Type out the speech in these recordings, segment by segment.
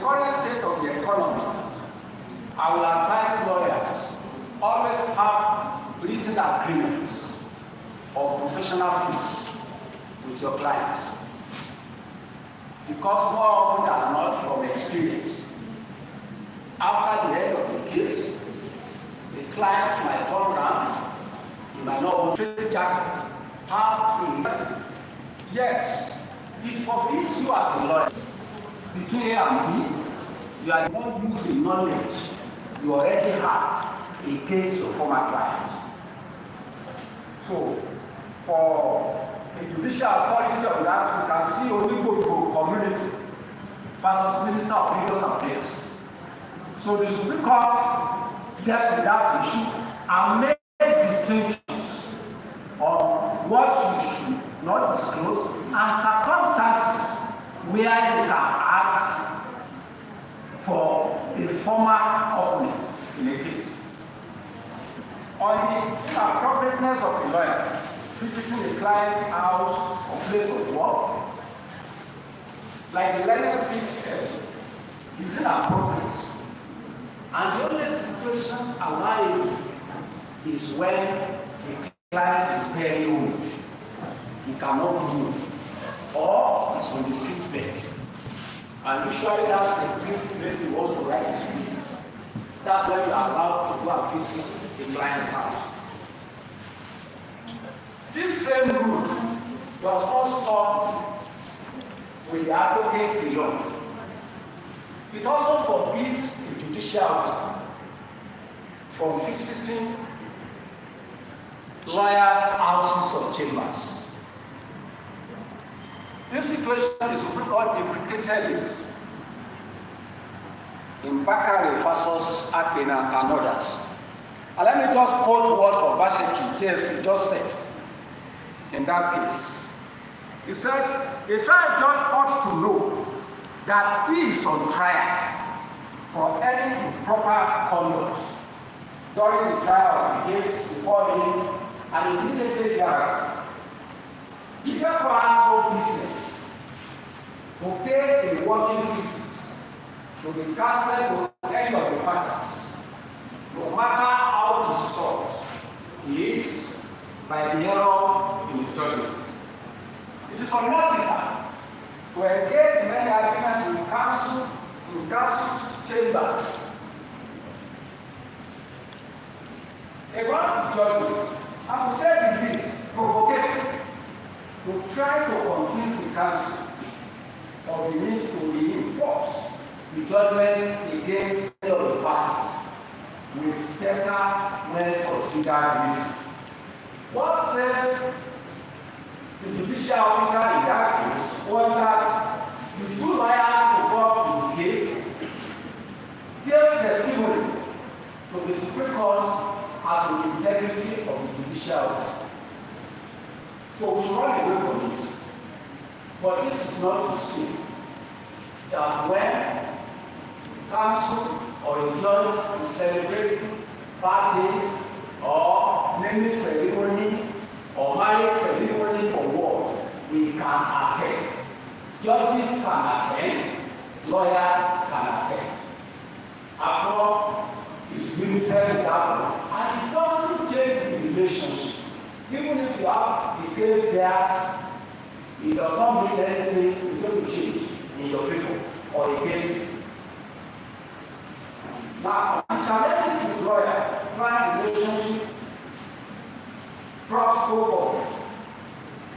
current state of the economy, I will advise lawyers always have written agreements or professional fees with your clients. Because more often than not, from experience, after the end of the case, the client might turn around, he might not want to trade jacket, have to invest. Yes, it forbids you as a lawyer. Between A and B, you are not using the knowledge you already have against your former clients. So, for the judicial authority of that, you can see only go to community versus Minister of Legal Affairs. So the Supreme Court dealt with that issue and made distinctions on what you should not disclose and circumstances where you can ask for a former opponent in a case. On the inappropriateness of a lawyer visiting a client's house or place of work, like the letter 6 said, is inappropriate. And the only situation allowable is when the client is very old, he cannot move, or is on the sick bed. And usually that's the place he wants to write his will. That's when you are allowed to go and visit the client's house. This same rule was also taught with the advocates alone. It also forbids the judicial officer from visiting lawyers' houses or chambers. This situation is called deprecated it in Bakare versus Akpena and others. And let me just quote what Obaseki just said in that case. He said, a trial judge ought to know that he is on trial for any improper conduct during the trial of the case before him and immediately thereafter. He therefore has no business to pay a working visit to the counsel to any of the parties, no matter how disturbed he is by the error in his judgment. It is unlawful to engage in any argument in counsel's chambers about the judgment. I would say it is provocative to try to confuse the counsel or the need to reinforce the judgment against any of the parties with better, well-considered reason. What said the judicial officer in that case was that the two lawyers involved in the case gave testimony to the Supreme Court as to the integrity of the judicial officer. So we should run away from it. But this is not to say that when counsel or a judge is celebrating birthday or naming ceremony or marriage ceremony for what we can attend. Judges can attend, lawyers can attend. After all, it's limited with that one. And it doesn't change the relationship. Even if you have the case there, it does not mean anything is going to change in your favor or against you. Now, the challenges with lawyer-client relationship, cross scope of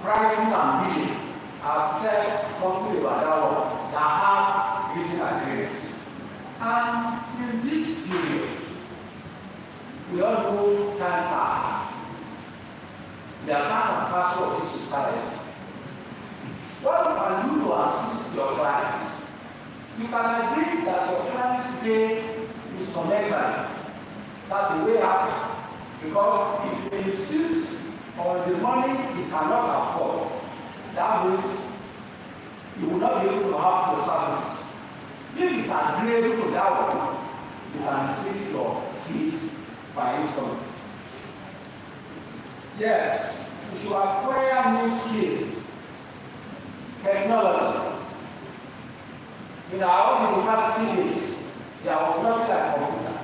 pricing and billing, I've said something about that one that have written agreements. And in this period, we all know times are hard. They are part and parcel of this society. What you can do to assist your clients? You can agree that your client's pay is commensurate. That's the way out. Because if you insist on the money you cannot afford, that means you will not be able to have the services. If it's agreeable to that one, you can receive your fees by installment. Yes, you should acquire new skills, technology, In our own university days, there was nothing like computer.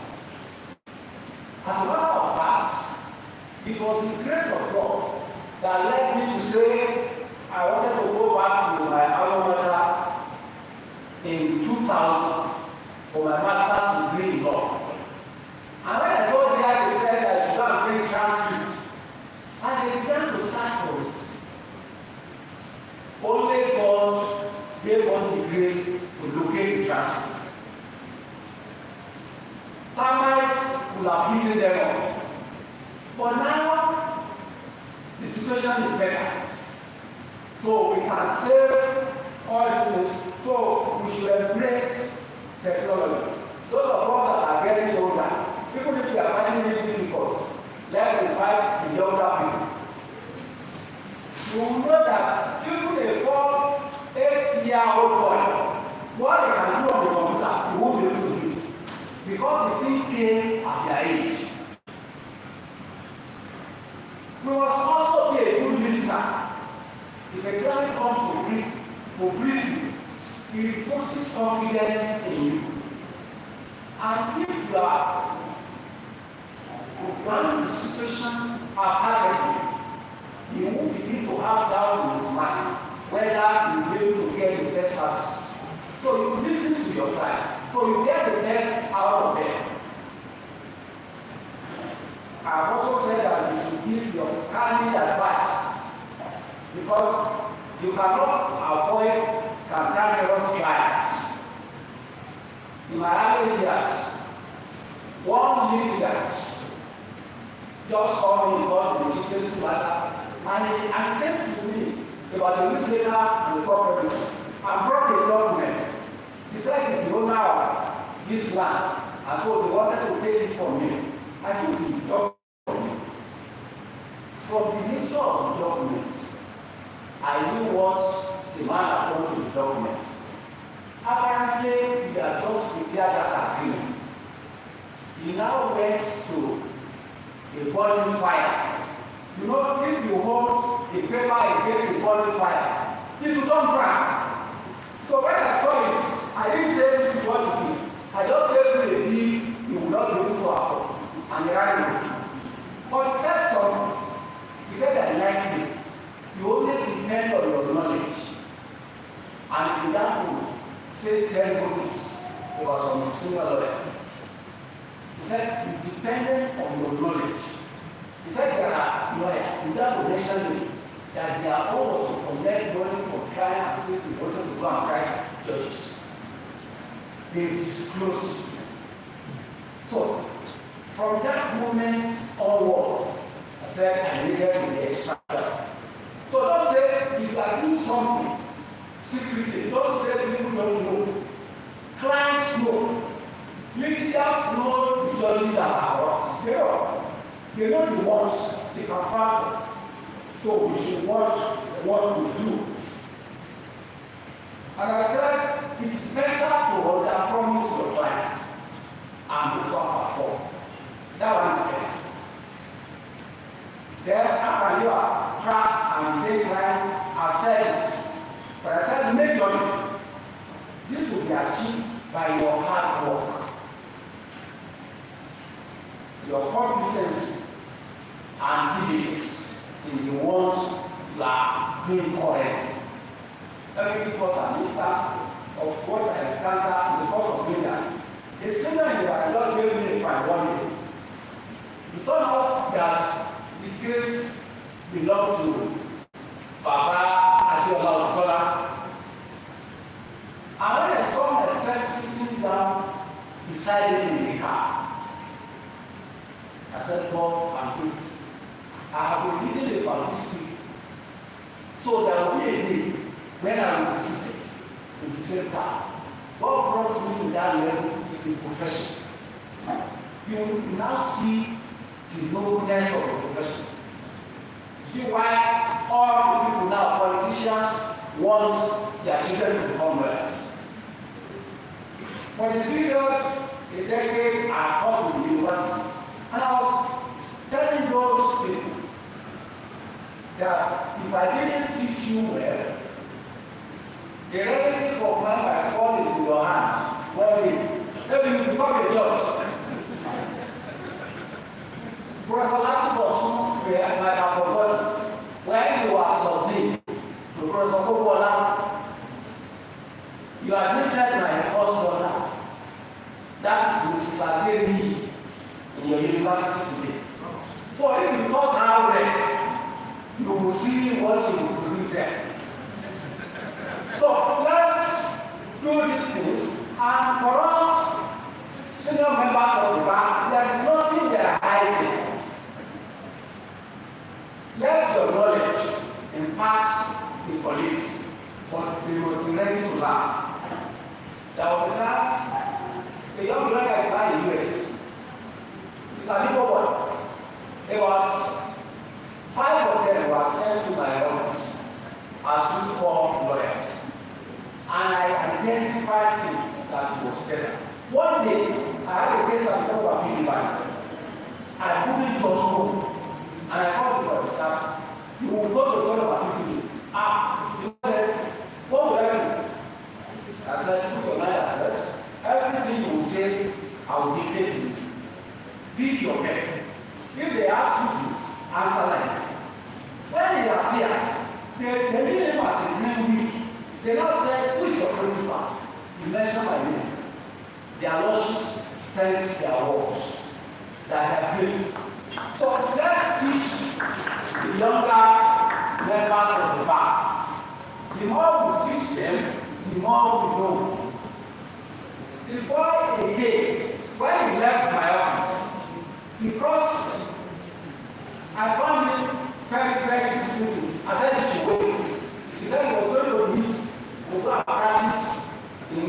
As a matter of fact, it was the grace of God that led me to say I wanted to go back to my alma mater in 2000 for my master's degree in law. And when I got there, they said I should go and bring transcript. And they began to search for it. Only God gave us the grace to locate the transcript. Termites would have eaten them off. But now, the situation is better. So we can save all these things. So we should embrace technology. Those of us that are getting older, even if we are finding it difficult, let's invite the younger people. You will know that even a 4-8-year-old boy, what they can do on the computer, he won't be able to do it. Because the thing came at their age. We must also be a good listener. If a client comes to brief you, he reposes confidence in you. And if you are confronting the situation ahead, he will begin to have doubt in his mind whether you will be able to get the best service. So you listen to your client, so you get the best out of them. I have also said that you should give your candid advice because you cannot avoid cantankerous clients. In my early years, one litigant just saw me because of the education matter, and he came to me about a week later in the corporate and brought a document. He said he's the owner of this land, and so they wanted to take it from me. I took the document. From the nature of the document, I knew what the man had done to the document. Apparently, he had just prepared that agreement. He now went to a burning fire. You know, if you hold a paper against a burning fire, it will turn brown. So when I saw it, I didn't say this is what it is. I just gave him a bill he would not be able to afford, and he ran away. But he said something. He said that likely you only depend on your knowledge. And he began to say 10 good things about some senior lawyers. He said you dependent on your knowledge. He said there are lawyers, he began to mention that they are always to collect money from clients and say they wanted to go and try judges. They disclose it. So from that moment onward, I said I needed to be extra careful. So don't say if you are doing something secretly, don't say people don't know. Clients know. Litigants know the judges that are corrupt. They know the ones they can fight. So we should watch what we do. And I said it is better to under-promise your clients and before perform. That one is better. Then after you have trust and take clients, I've said this. But I said majorly, this will be achieved by your hard work, your competency and diligence in the ones you are doing correctly. Let me give us an instance of what I encountered in the course of media. A senior in the I just gave me my 1 day. It turned out that the case belonged to Baba Adiola Ojola. And when I saw myself sitting down beside him in the car, I said, God, I'm grateful. I have been reading about this week. So there will be a day when I will be seated in the same car. What brought me to that level is the profession. You will now see the nobleness of the profession. See why all the people now, politicians, want their children to become lawyers. For the period, a decade, I taught in the university, and I was telling those people that if I didn't teach you well, the relative of man might fall into your admitted my first daughter. That is Mrs. Adeli in your university today. So if you thought her well, you will see what she will produce there. So let's do these things. And for us, senior members of the bar, there is nothing they are hiding. Let your knowledge impart the police, but they must be ready to learn. There was a guy, a young man that is now in the US. It's a little boy. About 5 of them were sent to my office as youth lawyers. And I identified him that he was better. One day, I had a case that we talked about PDB. I couldn't just move. And I called the that you will go to the of PDB. He said, what will I do? I said, put your line address. Everything you will say, I will dictate to you. Pick your pen. If they ask you to answer like this. When they appear, they meet him as a green week. They now say, who is your principal? You mention my name. Their lordships sense their words that they are doing. So let's teach the younger members of the bar. The more we teach them, the more we know. The boy again, when he left my office, because I found him very, very distinctive. I said he should wait. He said he was going to list, to go and practice in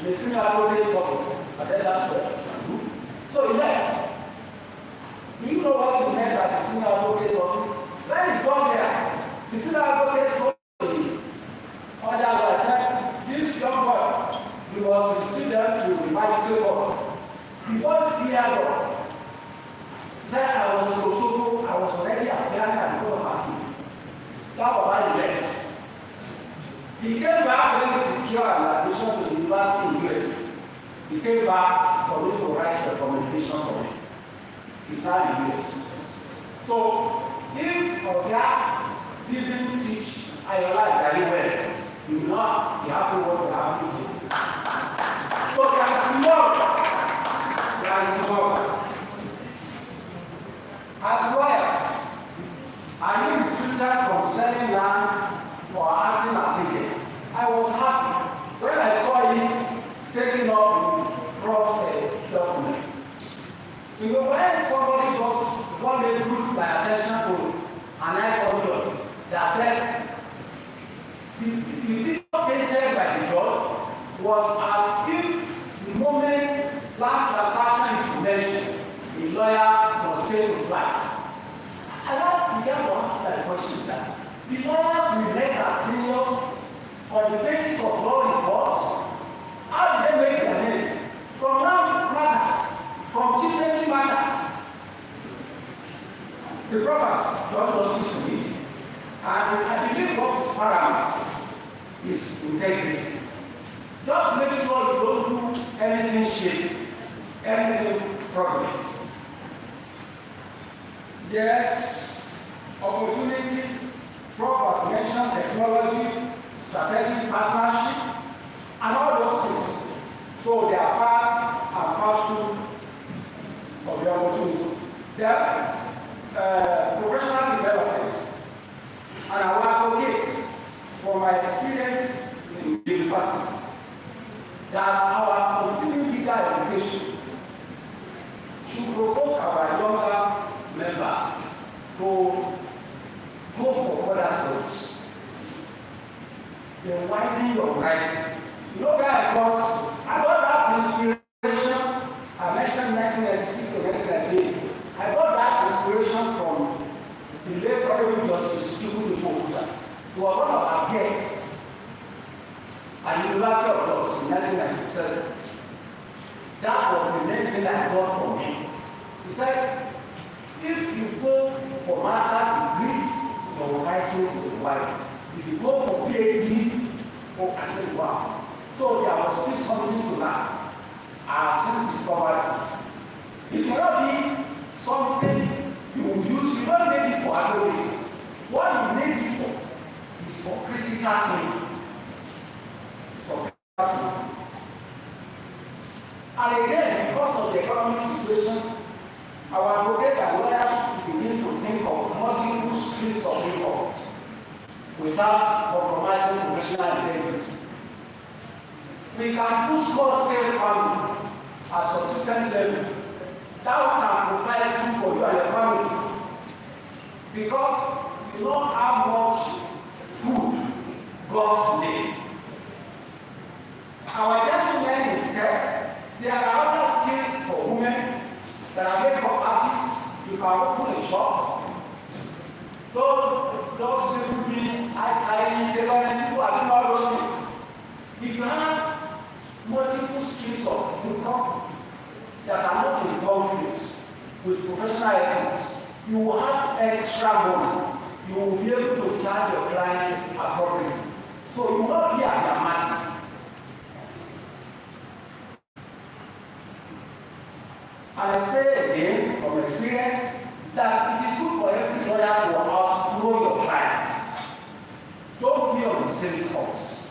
the senior advocate office. I said that's right. So he left. Do you know what he meant by the senior advocate office? When he got there, the senior advocate told me, I said, this young boy, he was a student to the magistrate court. He got feared God. He said, I was in Osogbo, I was already applying and going back. That was how he left. He came back when he secured an admission to the university in the US. He came back for me to write the recommendation for me. He's now in the US. So, if Oga didn't teach Ayola very well, you will not be happy what will happen to him. So, there is tomorrow. As lawyers, are you restricted from selling land or acting as agents? I was happy when I saw it taken up in Prof's document. You know, when somebody does one day drew my attention to an icon that said the picture painted by the judge was as if the moment land transaction is mentioned, the lawyer must take the flight. And I began to ask that question that the lawyers will make as seniors on the basis of law reports. How do they make their name? From land matters, from chieftaincy matters. The prophets don't justice to it. And I believe what is paramount is integrity. Just make sure you don't do anything shady, anything fraudulent. Yes, opportunities, proper mention, technology, strategic partnership, and all those things. So they are part and parcel of the opportunity. Then, professional development, and I will advocate from my experience in the university that our continuing legal education should provoke our younger members to go for further studies. Then widen your horizon. You know where I got that inspiration. I mentioned 1996 to 1998. I got that inspiration from the late Honorable Justice Chibudu Fokuta, who was one of our guests at the University of Jos in 1997. That was the main thing I got from him. He said, if you go for master's degree, your horizon will be wide. If you go for PhD, focus on one. So there was still something to learn. I have since discovered it. It cannot be something you will use. You don't need it for advocacy. What you need it for is for critical thinking. the economic situation, our advocate and lawyers begin to think of multiple streams of income without compromising professional integrity. We can do small-scale farming at subsistence level that can provide food for you and your family, because you know how much food goes today. Our gentlemen is scarce. There are other skills for women that are makeup artists. You can open a shop. Those people doing ice climbing, tailoring, people are doing all those things. If you have multiple streams of income that are not in conflict with professional ethics, you will have extra money. You will be able to charge your clients appropriately. So you will not be at their mercy. And I say again from experience that it is good for every lawyer to outgrow your clients. Don't be on the same spots.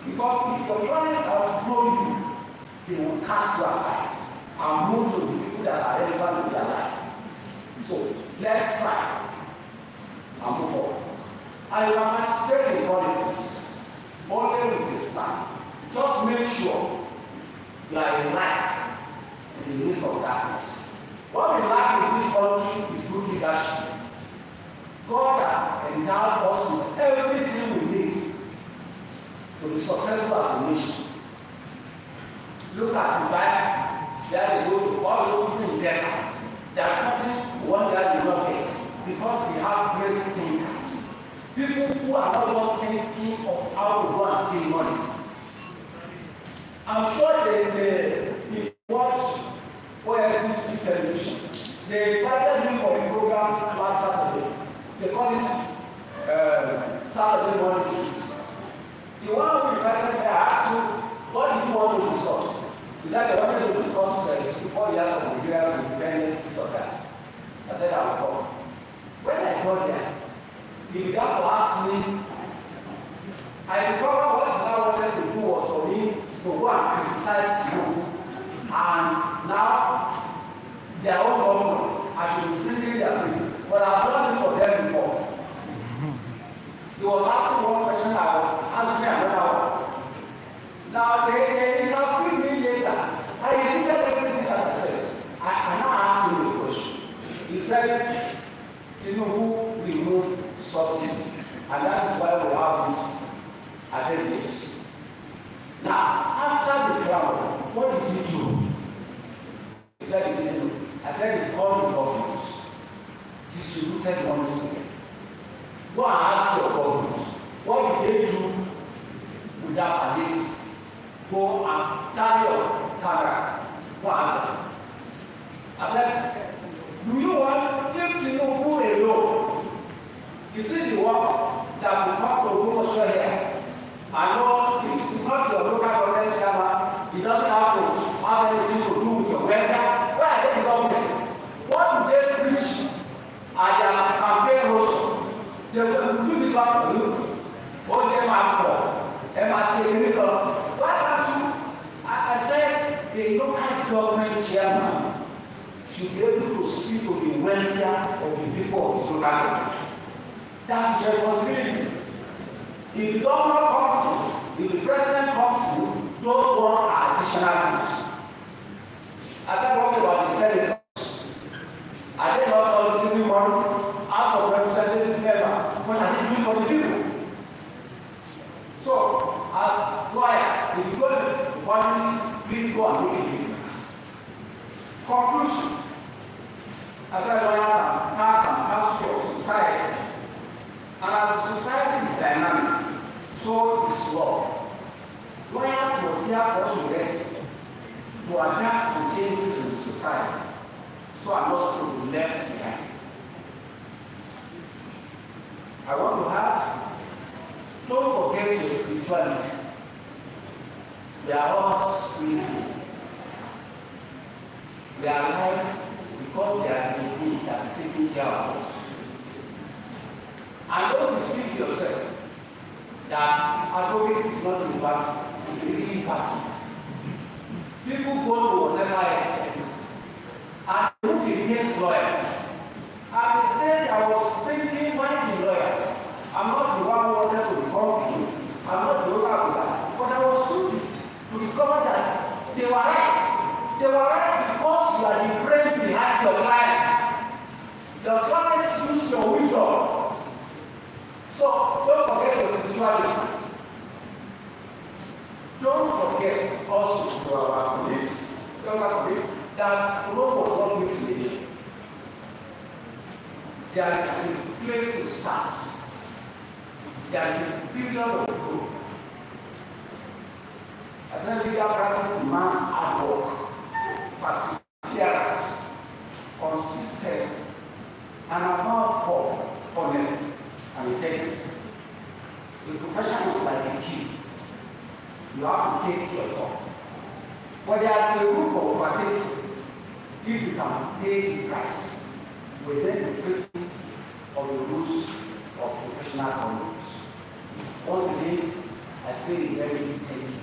Because if your clients outgrow you, they will cast you aside and move to the people that are relevant in their life. So let's try and move forward. And you can participate in politics only with this time. Just make sure you are in light in the midst of darkness. What we lack in this country is good leadership. God has endowed us with everything we need to be successful as a nation. Look at Dubai, there they go to all those people in deserts. There's nothing one day you not get because we have great thinkers. People who are not just thinking of how to go and steal money. I'm sure if you watch OSBC television, they invited me for a program last Saturday. They call it Saturday morning issues. The one who invited me, I asked you, what did you want to discuss? Is that they wanted to discuss 64 years of Nigeria's independence, this or that? I said I would come. When I got there, he began to ask me. I discovered what I wanted to do was for me to go and criticize you. And now, their own government, I should be singing their praises. But I've done it for them before. He was asking one question, I was answering another one. Now, they can free me later. I deleted everything that I said. I now asked him a question. He said, Tinubu removed subsidy. And that is why we have this. I said this. Now, after the travel, what did he do? He said he didn't do. I said he called the government, distributed money to them. Go and ask your government, what did they do with that palliative? Go and carry your camera. Go and ask them. I said, do you want if Tinubu alone? You see the work that will come to OGBOMOSHO here. I know it's not your local government chairman. He doesn't have to have anything to do with your welfare. Where are they government? What do they preach at their campaign roadshow? They will do this one for you. All them are poor. Them are saying, why can't you? I said the local government chairman should be able to see to the welfare of the people of his local government. That's his responsibility. If the governor comes to, if the president comes to, those one are additional things. I said, what about the Senate? Are they not all receiving money? Ask for representative members. What are they doing for the people? So, as lawyers, if you go to politics, please go and make a difference. Conclusion. As lawyers are part and parcel of society, and as a society is dynamic, so is law. Lawyers must therefore be ready to adapt to changes in society, so are not to be left behind. I want to add, don't forget your spirituality. We are all spiritual. We are alive because there is a being that is taking care of us. And don't deceive yourself that advocacy is not a battle, it's a really battle. People go to whatever extent move against lawyers. At the stage I was thinking, when the lawyer, I'm not the one who wanted to become king, I'm not the owner of that, but I was soon to discover that they were right. They were right because you are the brain behind your client. Your clients use your wisdom. So don't forget your spirituality. Don't forget also to our police, that Rome was not built in a day. There is a place to start. There is a period of growth. As an legal practice demands hard work, perseverance, consistency, and above all, honesty and integrity. The profession is like a key. You have to take your job. But there's a room for overtaking if you can pay the price within the principles of the rules of professional conduct. Once again, I say it very intensely.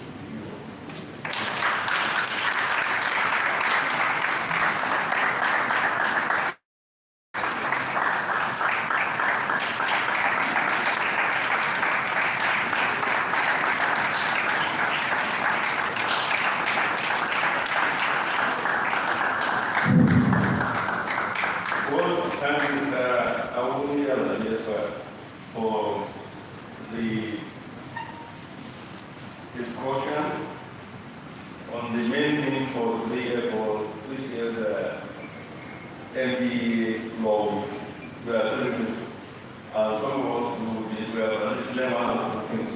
For the discussion on the main thing for this year's MBA law. We are telling you, and some of us we are listening one of the things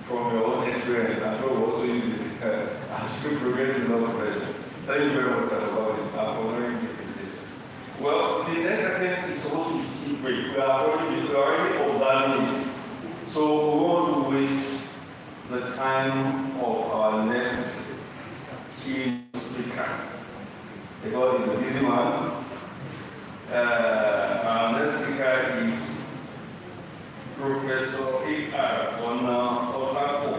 from your own experience. I'm sure we also use it as you progress in law profession. Thank you very much, sir, about it, and for learning this invitation. Well, the next attempt is supposed to be tea break. We are already observing it. So we won't waste the time of our next key speaker. Because he's a busy man. Our next speaker is Professor A.R. Olapo.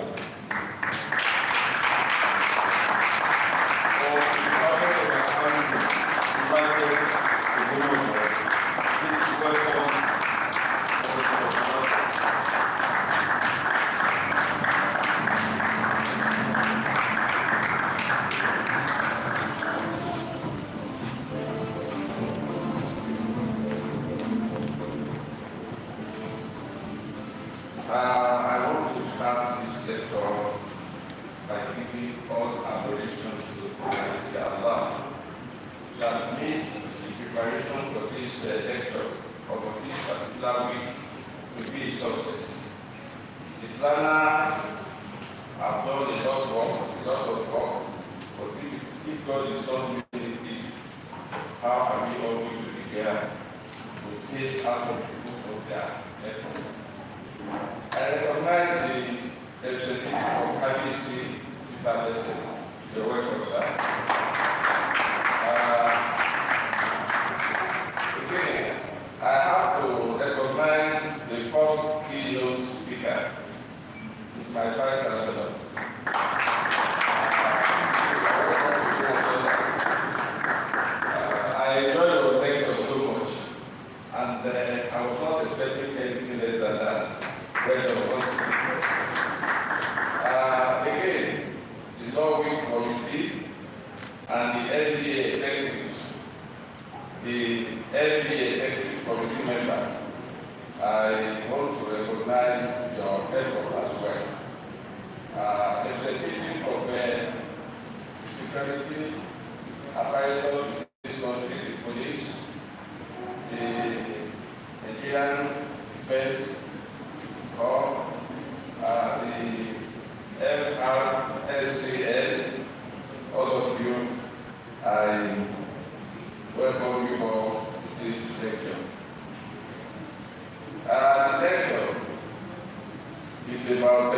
I want to start this lecture by giving all adoration to Almighty Allah who has made the preparation for this lecture or for this particular week to be a success. The planner have done a lot of work, but if God is not doing this, how are we all going to be there to taste out of the fruit of their effort? I recognize the representative of KBC, You're welcome, sir. Again, I have to recognize the first keynote speaker. It's my vice chancellor. I enjoy your lecture so much, and I was not expecting anything less than that. Again, the Law Week Committee and the LBA executives, the LBA executive committee member, I want to recognize your effort as well. Representative of security apparatus in this country, the police, the Nigerian defense, or the FRSCL, all of you, I welcome you all to this lecture. The lecture is about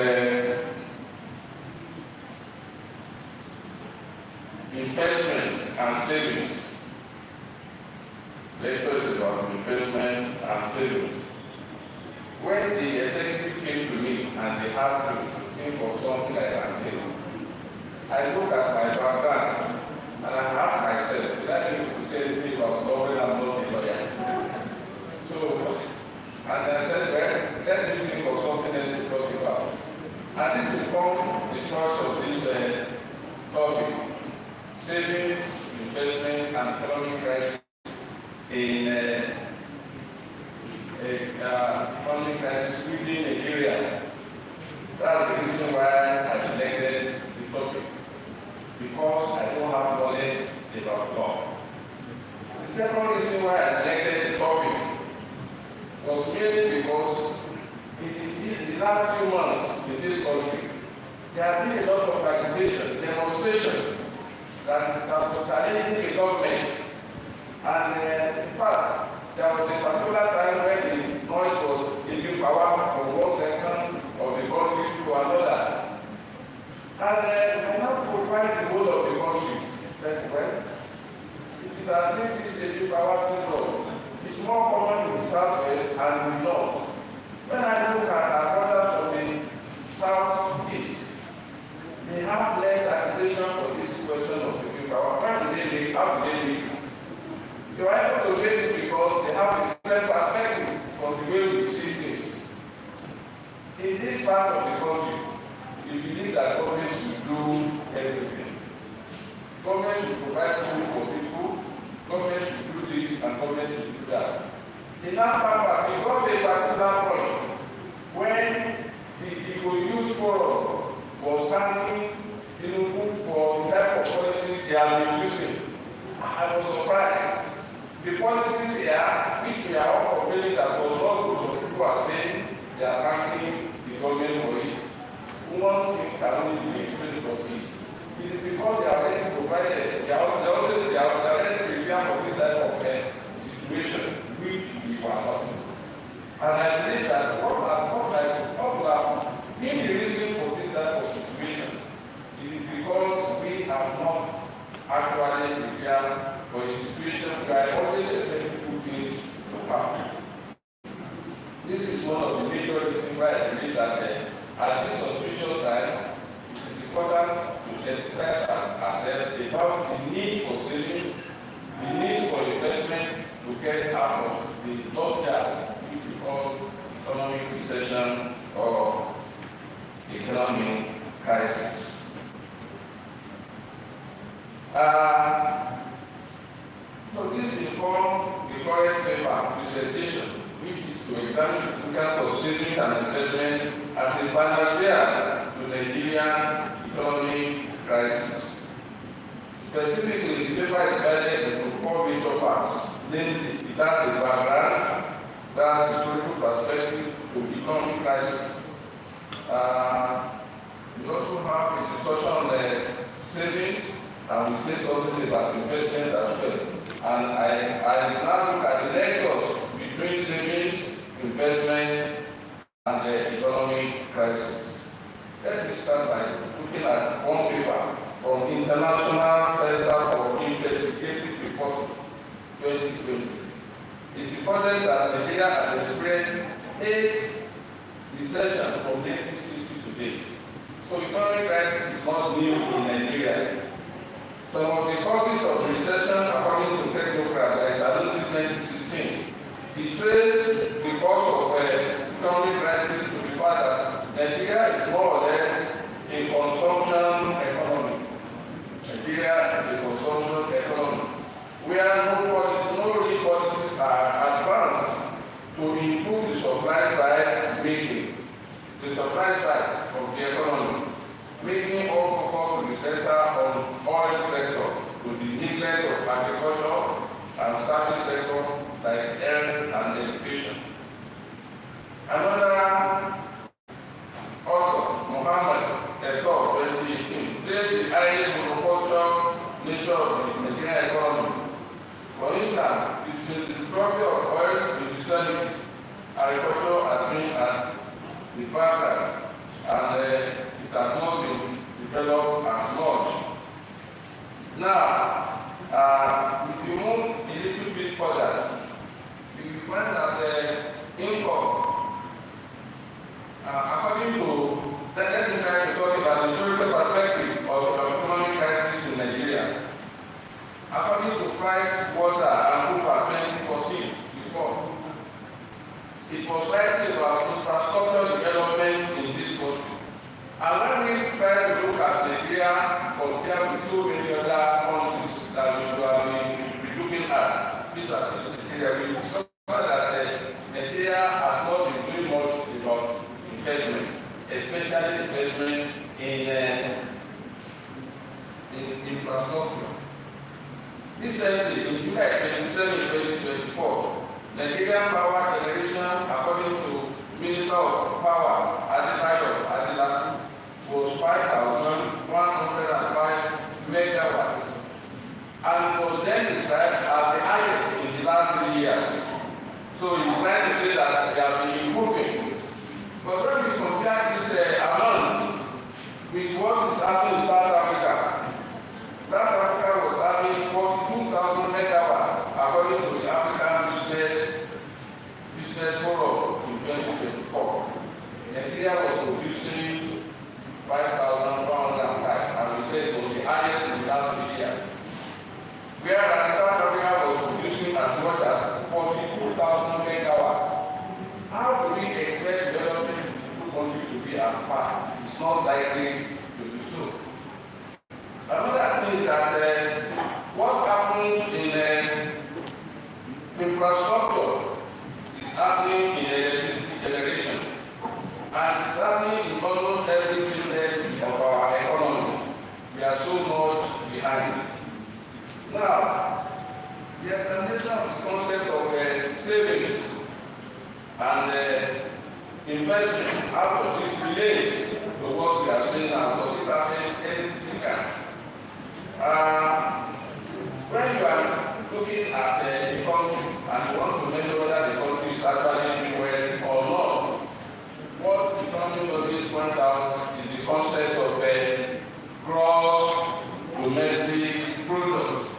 investment and savings. Lecture is about investment and savings. When the executive came to me and they asked me to think of something I can say, I look at my background and I ask myself, did I need to say anything about economic crisis in economic crisis within Nigeria. That's the reason why I selected the topic, because I don't have knowledge about law. The second reason why I selected the topic was mainly because in the last few months in this country, there have been a lot of agitation, demonstration that was challenging the government. And in fact, there was a particular time when the noise was giving power from one section of the country to another. And we cannot provide the whole of the country. Well, it is as if this is a power syndrome. It's more common in the southwest and the north. When I look at our brothers from the southeast, they have less agitation for this question of the power. How do they live? How do they live? They are able to make it because they have a different perspective from the way we see things. In this part of the country, we believe that government should do everything. Government should provide food for people, government should do this, and government should do that. In that part, we got a particular point when the Youth Forum was standing for the type of policies they have been using. I was surprised. The policies here, which we are all complaining that was not good, so people are saying they are thanking the government for it. One thing can only be explained for it. It is because they are already provided, they are already prepared for this type of situation, which we were not. And I believe that what will have been the reason for this type of situation, it is because we have not actually prepared for a situation where I always expect people things to happen. This is one of the major reasons why I believe that at this auspicious time, it is important to sensitize ourselves about the need for savings, the need for investment to get out of the lockdown, which we call economic recession or economic crisis. So this informs the current paper presentation, which is to examine the significance of savings and investment as a panacea to Nigerian economic crisis. Specifically, the paper is divided into four major parts. Then it has a background, that's the historical perspective to the economic crisis. We also have a discussion on the savings, and we say something about investment as well. And I now look at the nexus between savings, investment, and the economic crisis. Let me start by looking at one paper from International Center for Investigative Reporting 2020. It reported that Nigeria has experienced 8 recessions from 1960 to date. So economic crisis is not new in Nigeria. Some of the causes of recession, according to technocrats, like Salusi 2016, he traced the cause of economic crisis to the fact that Nigeria is more or less a consumption economy. Nigeria is a consumption economy, where no real policies are advanced to improve the supply side making, the supply side of the economy, making all focus to the center on oil sector, to the neglect of agriculture and service sector like health and education. Another author, Mohammed Eto, 2018, blamed the highly monoculture nature of the Nigerian economy. For instance, it's the discovery of oil in the vicinity, agriculture has been at the background, and it has not been developed as much. Now, if you move a little bit further, you will find that the income, according to, let me try to talk about the historical perspective of the economic crisis in Nigeria. According to Price, Water, and Group 2014 report, it was likely about infrastructure development in this country. And when we try to look at Nigeria compared with so many other countries that we should be infrastructure. Recently, in July 27, 2024, Nigerian power generation, according to Minister of Power, Adebayo Adelatu, was 5,105 megawatts, and was then described as the highest in the last 3 years. So he's trying to say that they have been improving. But when we compare this amount with what is happening in South Africa, South Africa was having 42,000 megawatts according to the African Business Forum in 2024. Nigeria was producing 5,105, and we said it was the highest in the last 3 years. Whereas South Africa was producing as much as 42,000 megawatts. How do we expect development in the country to be at par? It's not likely to do so. Another thing is that what happens in infrastructure is happening in electricity generation, and it's happening in almost every business of our economy. We are so much behind. Now, the explanation of the concept of savings and investment, how does it relate to what we are saying now? Does it have any significance? When you are looking at the country and you want to measure whether the country is actually doing well or not, what the economic studies point out is the concept of gross domestic product.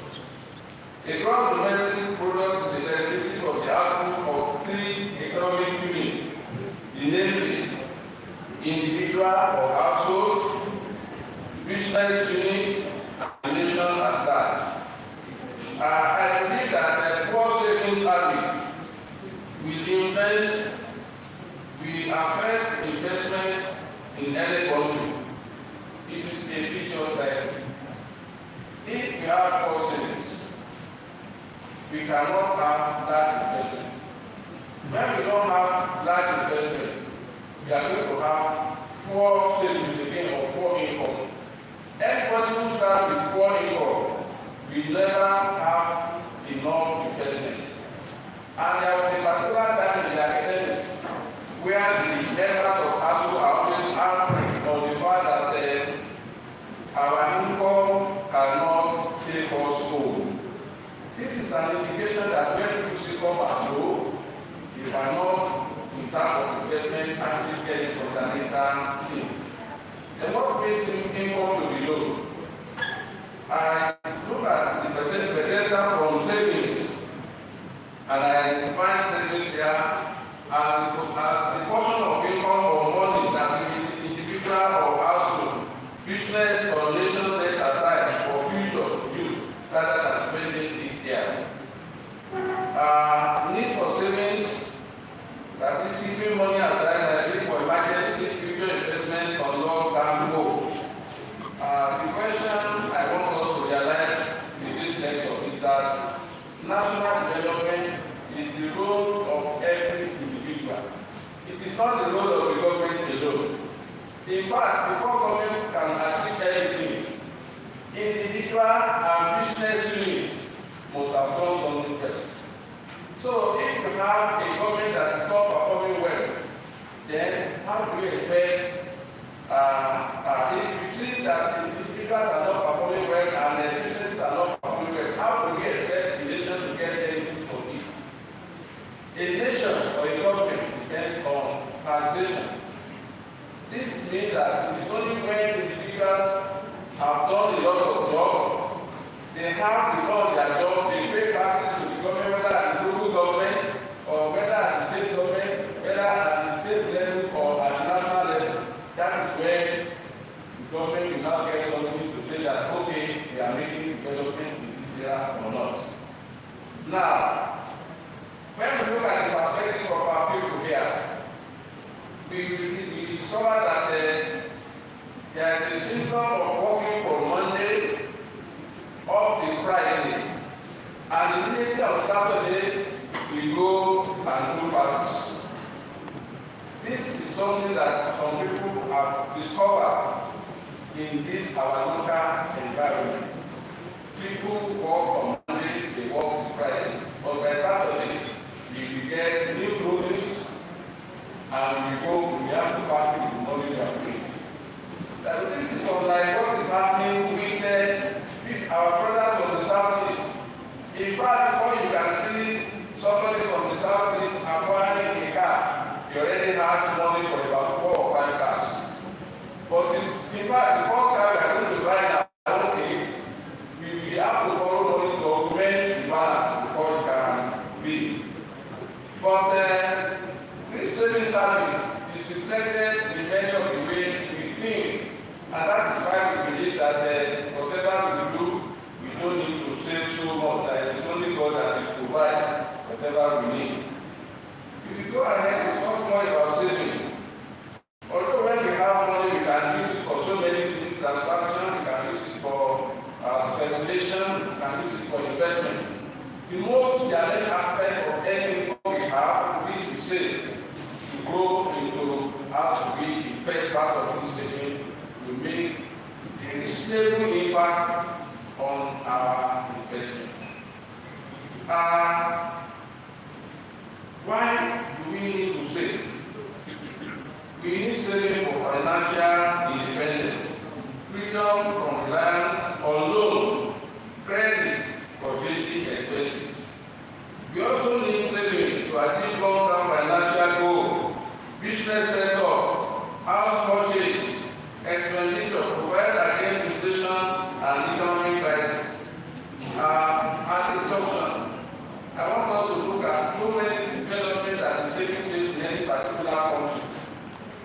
A gross domestic product is a derivative of the output of 3 economic units, namely individual or household, business unit, and nation at large. I believe that the poor savings habit will affect investment in any country. It is a vicious cycle. If we have poor savings, we cannot have large investment. When we don't have large investment, we are going to have poor savings again or poor income. Anybody who starts with poor income will never have enough investment. And there was a particular time in the academics where the members of ASU are always angry on the fact that our income cannot take us home. This is an indication that when people come at home, they cannot, in terms of investment, actually get it from the later team. Then what makes income to be low? I look at the data from savings, and I define savings here as the portion of income or money that the individual or household, business or nation set aside for future use rather than spending it here. Need for savings, that is keeping money aside and for emergency future investment on long-term goals. The question I want us to realize in this lecture is that national development is the role of every individual. It is not the role of the government alone. In fact, before government can achieve anything, individual and business units must have done something first. So if you have a government that is not performing well, then how do you expect, if you see that the individuals are not performing well and the businesses are not performing well, how do you expect the nation to get anything from it? A nation or a government depends on taxation. This means that it is only when individuals have done a lot of job, they have done their job, they pay taxes to the government, whether at the local government or whether at the state government, whether at the state level or at the national level. That is when the government will now get something to say that, okay, they are making development in this area or not. Now, when we look at the perspective of our people here, we discover that there is a symptom of working from Monday up to Friday, and immediately on Saturday we go and do parties. This is something that some people have discovered in this our local environment. that whatever we do, we don't need to save so much. That it's only God that will provide whatever we need. If you go ahead and talk more about saving, although when we have money, we can use it for so many things, transactions, we can use it for speculation, we can use it for investment. The most challenging aspect of any income we have, we save, to go into how to be the first part of this saving to make a reasonable impact on our investment. Why do we need to save? We need saving for financial independence, freedom from reliance on loan, credit for daily expenses. We also need saving to achieve long-term financial goals, business setup, house purchase, expenditure, provide against inflation and economic crisis. At this junction, I want us to look at so many developments that is taking place in any particular country.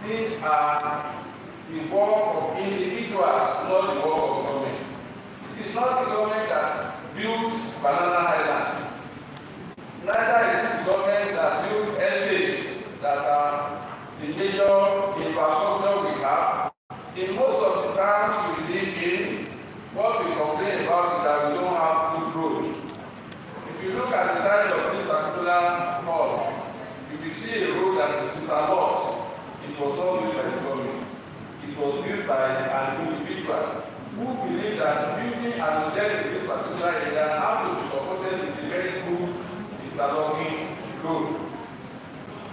These are the work of individuals, not the work of government. It is not the government that built Banana Island. Neither is it the government that built estates that are the major infrastructure we have. In most of the towns we live in, what we complain about is that we don't have good roads. If you look at the side of this particular hall, you will see a road that is interlocked. It was not built by the government. It was built by an individual who believed that building an hotel in this particular area has to be supported with a very good interlocking road.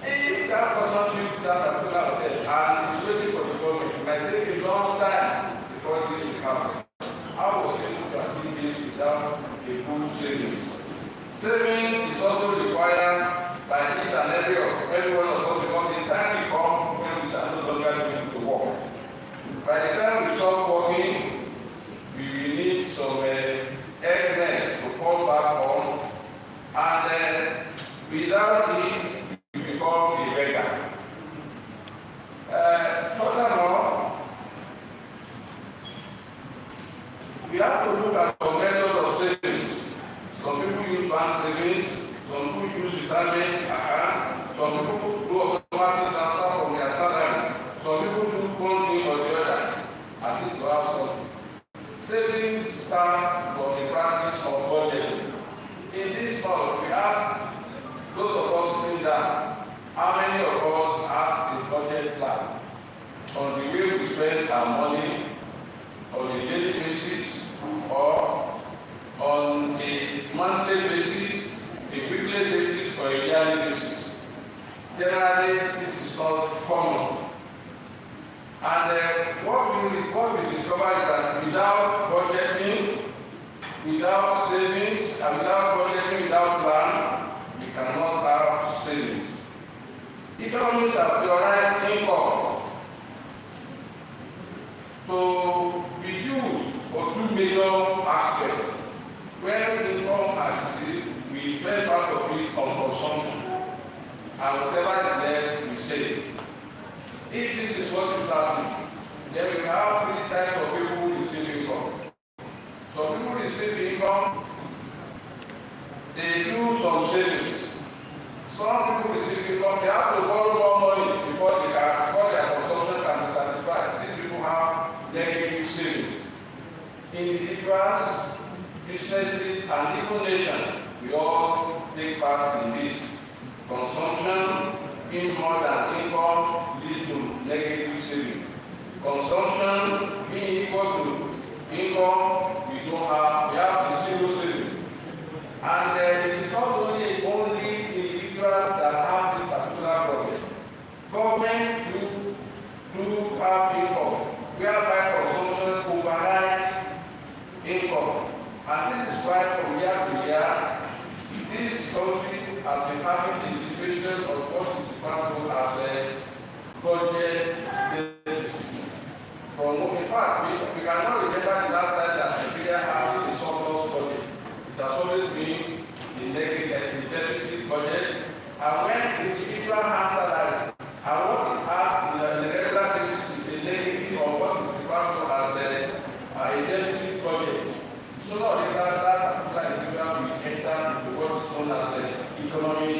If that person builds that particular hotel and is waiting for the government, it might take a long time before this will happen. I was able to achieve this without a good savings. Savings is also required by each and every one of us because the time will come when we shall no longer be able to work. By the time we stop working, we will need some earnings to fall back on, and without it, we become a beggar. Furthermore, we have to look at some method of savings. Some people use bank savings, some people use retirement account, some people do automatic transfer from their salary, some people do one thing or the other, at least to have something. Savings starts from the practice of budgeting. In this month, we ask those of us sitting down, how many of us have a budget plan on the way we spend our money on a daily basis or on a monthly basis, a weekly basis, or a yearly basis. Generally, this is not common. And what we discover is that without budgeting, without savings, and without budgeting, without plan, we cannot have savings. Economists have theorized income to be used for two major aspects. When income is received, we spend part of it on consumption, and whatever is left, we save. If this is what is happening, then we have three types of people who receive income. Some people receive income, they do some savings. Some people receive income, they have to borrow more money before their consumption can be satisfied. These people have negative savings. Individuals, businesses, and even nations, we all take part in this. Consumption, in more than income, leads to negative saving. Consumption, being equal to income, we have the zero saving. And it is not only individuals that have this particular problem. Governments do have income, whereby consumption overrides income. And this is why from year to year, this country has been having the situation of what is referred to as a budget deficit. In fact, we cannot remember the last time deficit budget, sooner or later that particular individual will enter into what is known as economic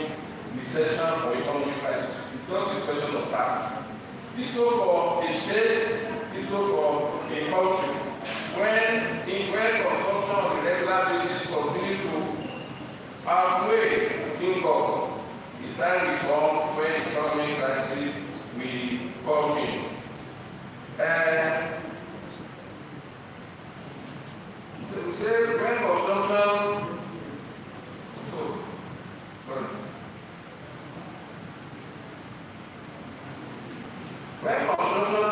recession or economic crisis. It's just a question of tax. This goes for a state, this goes for a country. When consumption on a regular basis continue to outweigh income, the time will come when economic crisis will come in. We say when consumption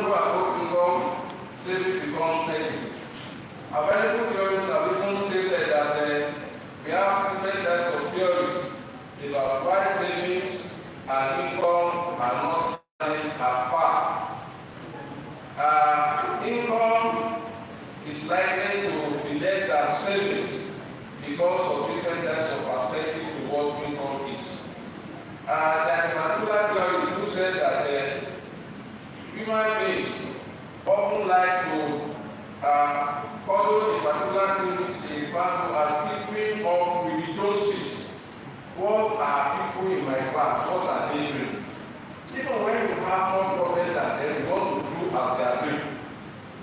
go above income, saving becomes negative. Available theories have even stated that we have different types of theories about why savings and income are not standing apart. Income is likely to be less than savings because of different types of perspectives to what income is. There's a particular theory who said that human beings often like to follow a particular thing which they refer to as keeping up with resources. What are people in my class? What are they doing? Even when you have more problems than them, you want to do as they are doing.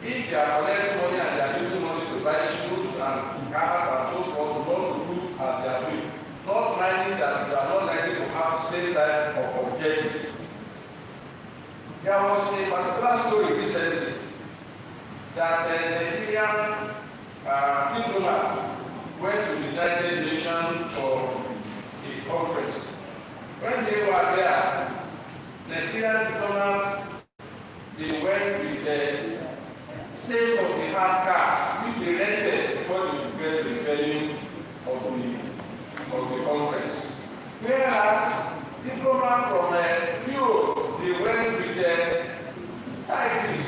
If they are collecting money and they are using money to buy shoes and cars and so forth, you want to do as they are doing. Not minding that you are not likely to have the same type of objectives. There was a particular story recently that the Nigerian diplomats went to the United Nations for a conference. When they were there, Nigerian diplomats, they went with the state-of-the-art cars which they rented before they could get the venue of the conference. Whereas diplomats from Europe, they went with the taxis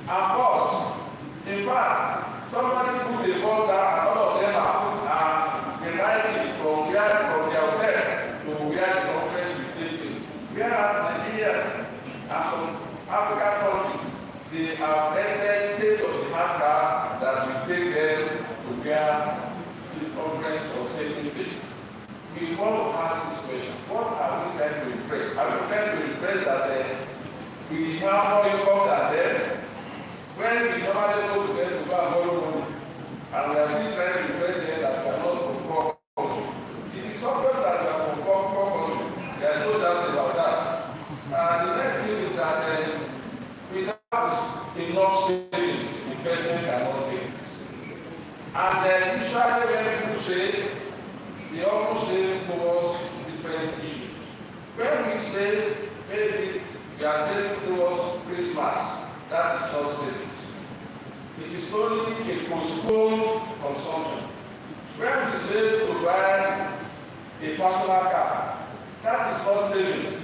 and bus. In fact, somebody put a phone down and all of them are riding from their hotel to where the conference is taking. Whereas Nigeria and some African countries, they have rented state-of-the-art car that will take them to where this conference was taking place. We want to ask this question: what are we trying to impress? Are we trying to impress that we have more income than them? When we normally go to them to go and borrow money, and we are still trying to impress them that we are not from poor country. It is obvious that we are from poor country. There is no doubt about that. The next thing is that without enough savings, investment cannot take place. And usually when people save, they also save towards different issues. When we save, maybe we are saving towards Christmas. That is not savings. It is only a postponed consumption. When we save to buy a personal car, that is not saving.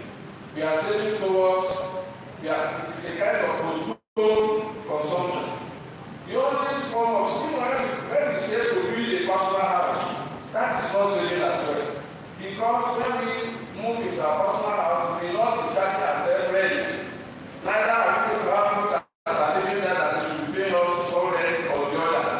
We are saving towards, it is a kind of postponed consumption. The only form of saving, when we save to build a personal house, that is not saving as well. Because when we move into our personal house, we may not be charging ourselves rent. Neither are we going to have people that are living there that they should be paying us for rent or the other.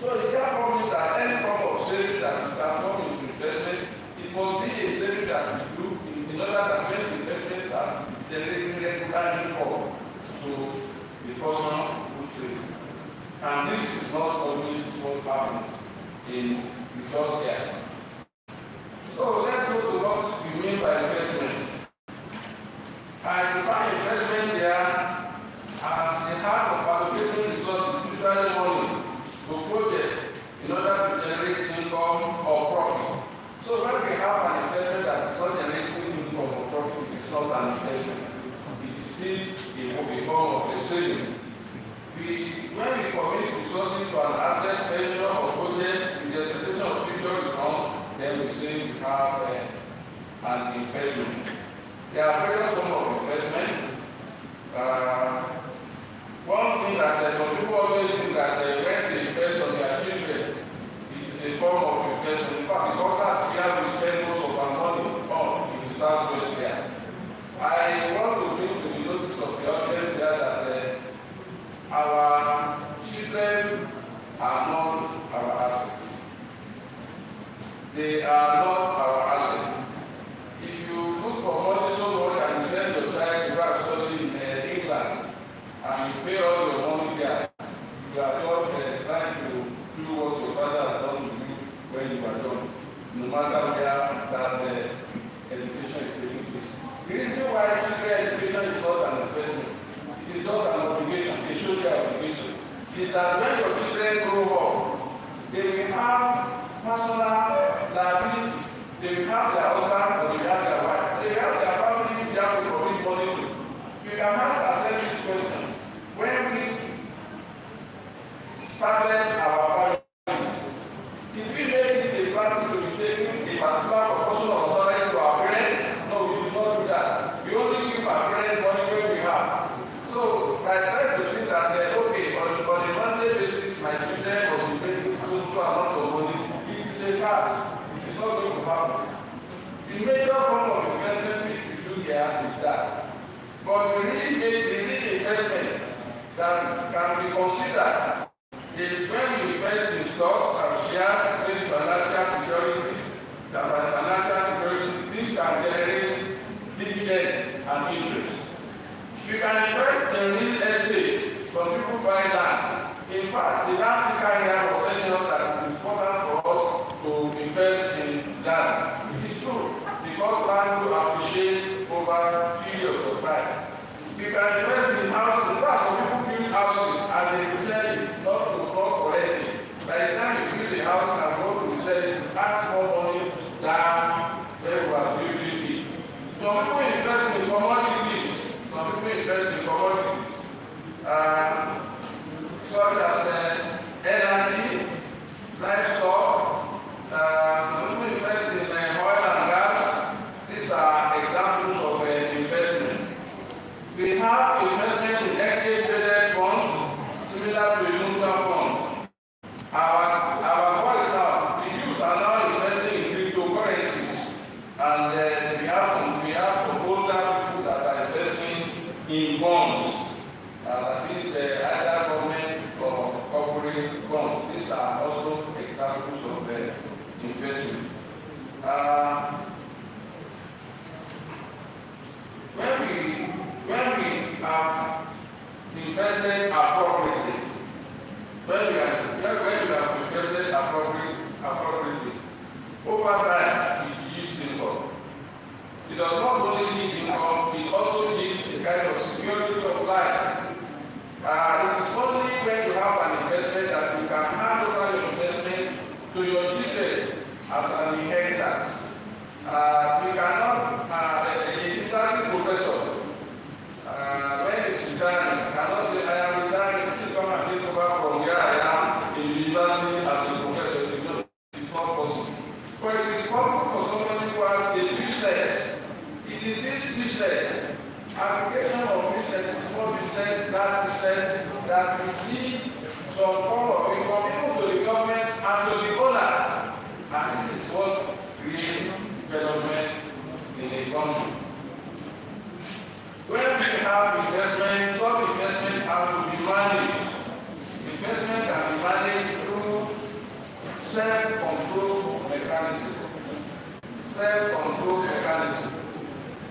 So you can't promise that any form of saving that we transform into investment, it must be a saving that we do in order that when the investment starts, generating regular income to the person who saves. And this is not always what happens in the first year. So let's go to what we mean by investment. I define investment there as the heart of allocating resources, usually money, to projects in order to generate income or profit. So when we have an investment that is not generating income or profit, it is not an investment. It is still a form of a saving. When we commit resources to an asset venture or project with the expectation of future return, then we say we have an investment. There are various forms of investment. One thing that some people always think that when they invest on their children, it is a form of investment. In fact, because that's where we spend most of our money on in the Southwest here. I want to bring to the notice of the audience here that our children are not our assets. They are not our assets. If you look for money so much and you send your child to go and study in England and you pay all your money there, you are just trying to do what your father has done to you when you are young, no matter where that education is taking place. The reason why children education is not an investment, it is just an obligation, a social obligation, is that when your children grow up, they will have personal liability. They will have their husband or they will have their wife. They will have their family, they have to provide money to. We can ask ourselves this question. When we started our family, did we make it a practice to be taking a particular proportion of salary to our parents? No, we did not do that. We only give our parents money when we have. So I try to think that okay, on a monthly basis, my children will be paying so amount of money. It is a fact. It is not going to happen. The major form of investment we do here is that. But the real investment that can be considered is when we invest in stocks and shares, in financial securities, that financial security, this can generate dividends and interest. We can invest in real estate. Some people buy land. In fact, the last speaker here was telling us that it is important for us to invest in land. It is true, because land will appreciate over periods of time. We can invest in houses. In fact, some people build houses and they sell it, not for renting. By the time you build a house and go to sell it, ask more money than they were building it. Some people invest in commodities. Some people invest in commodities. Such as energy, livestock, some people invest in oil and gas. These are examples of investment. We have investment in equity-traded funds, similar to a mutual fund. Our boys now, the youth are now investing in cryptocurrencies, and we have some older people that are investing in bonds. That is either government or corporate bonds. These are also examples of investment. When we have invested appropriately, when we have invested appropriately, over time it gives income. It does not only give income, it also gives a kind of security of life. It is only when you have an investment that you can hand over your investment to your children as an inheritance. We cannot, a university professor, when he's retiring, cannot say, I am retiring, please come and take over from where I am in the university as a professor. It's not possible. But it is possible for somebody who has a business. It is this business, application of business, small business, that business, that will need some form of income even to the government and to the owner. And this is what creates development in a country. When we have investment, some investment has to be managed. Investment can be managed through self-control mechanism. Self-control mechanism.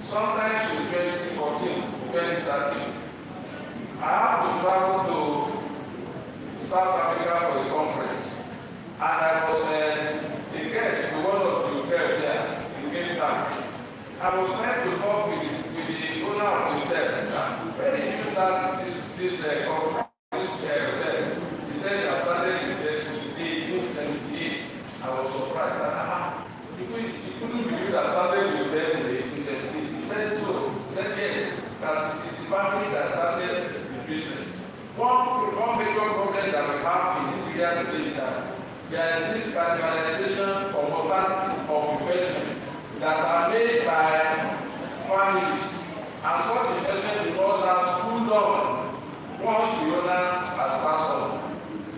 Sometimes in 2014, 2013, I have to travel to South Africa for a conference. And I was a guest to one of the hotels there in Cape Town. I was trying to talk with the owner of the hotel. When he knew that this hotel, he said he had started in 1878. I was surprised. He couldn't believe that started with them in 1878. He said so. He said yes, that it is the family that started the business. One major problem that we have in Nigeria today is that there is this cannibalization or mortality of investment that are made by families. And such investment will not last too long once the owner has passed on.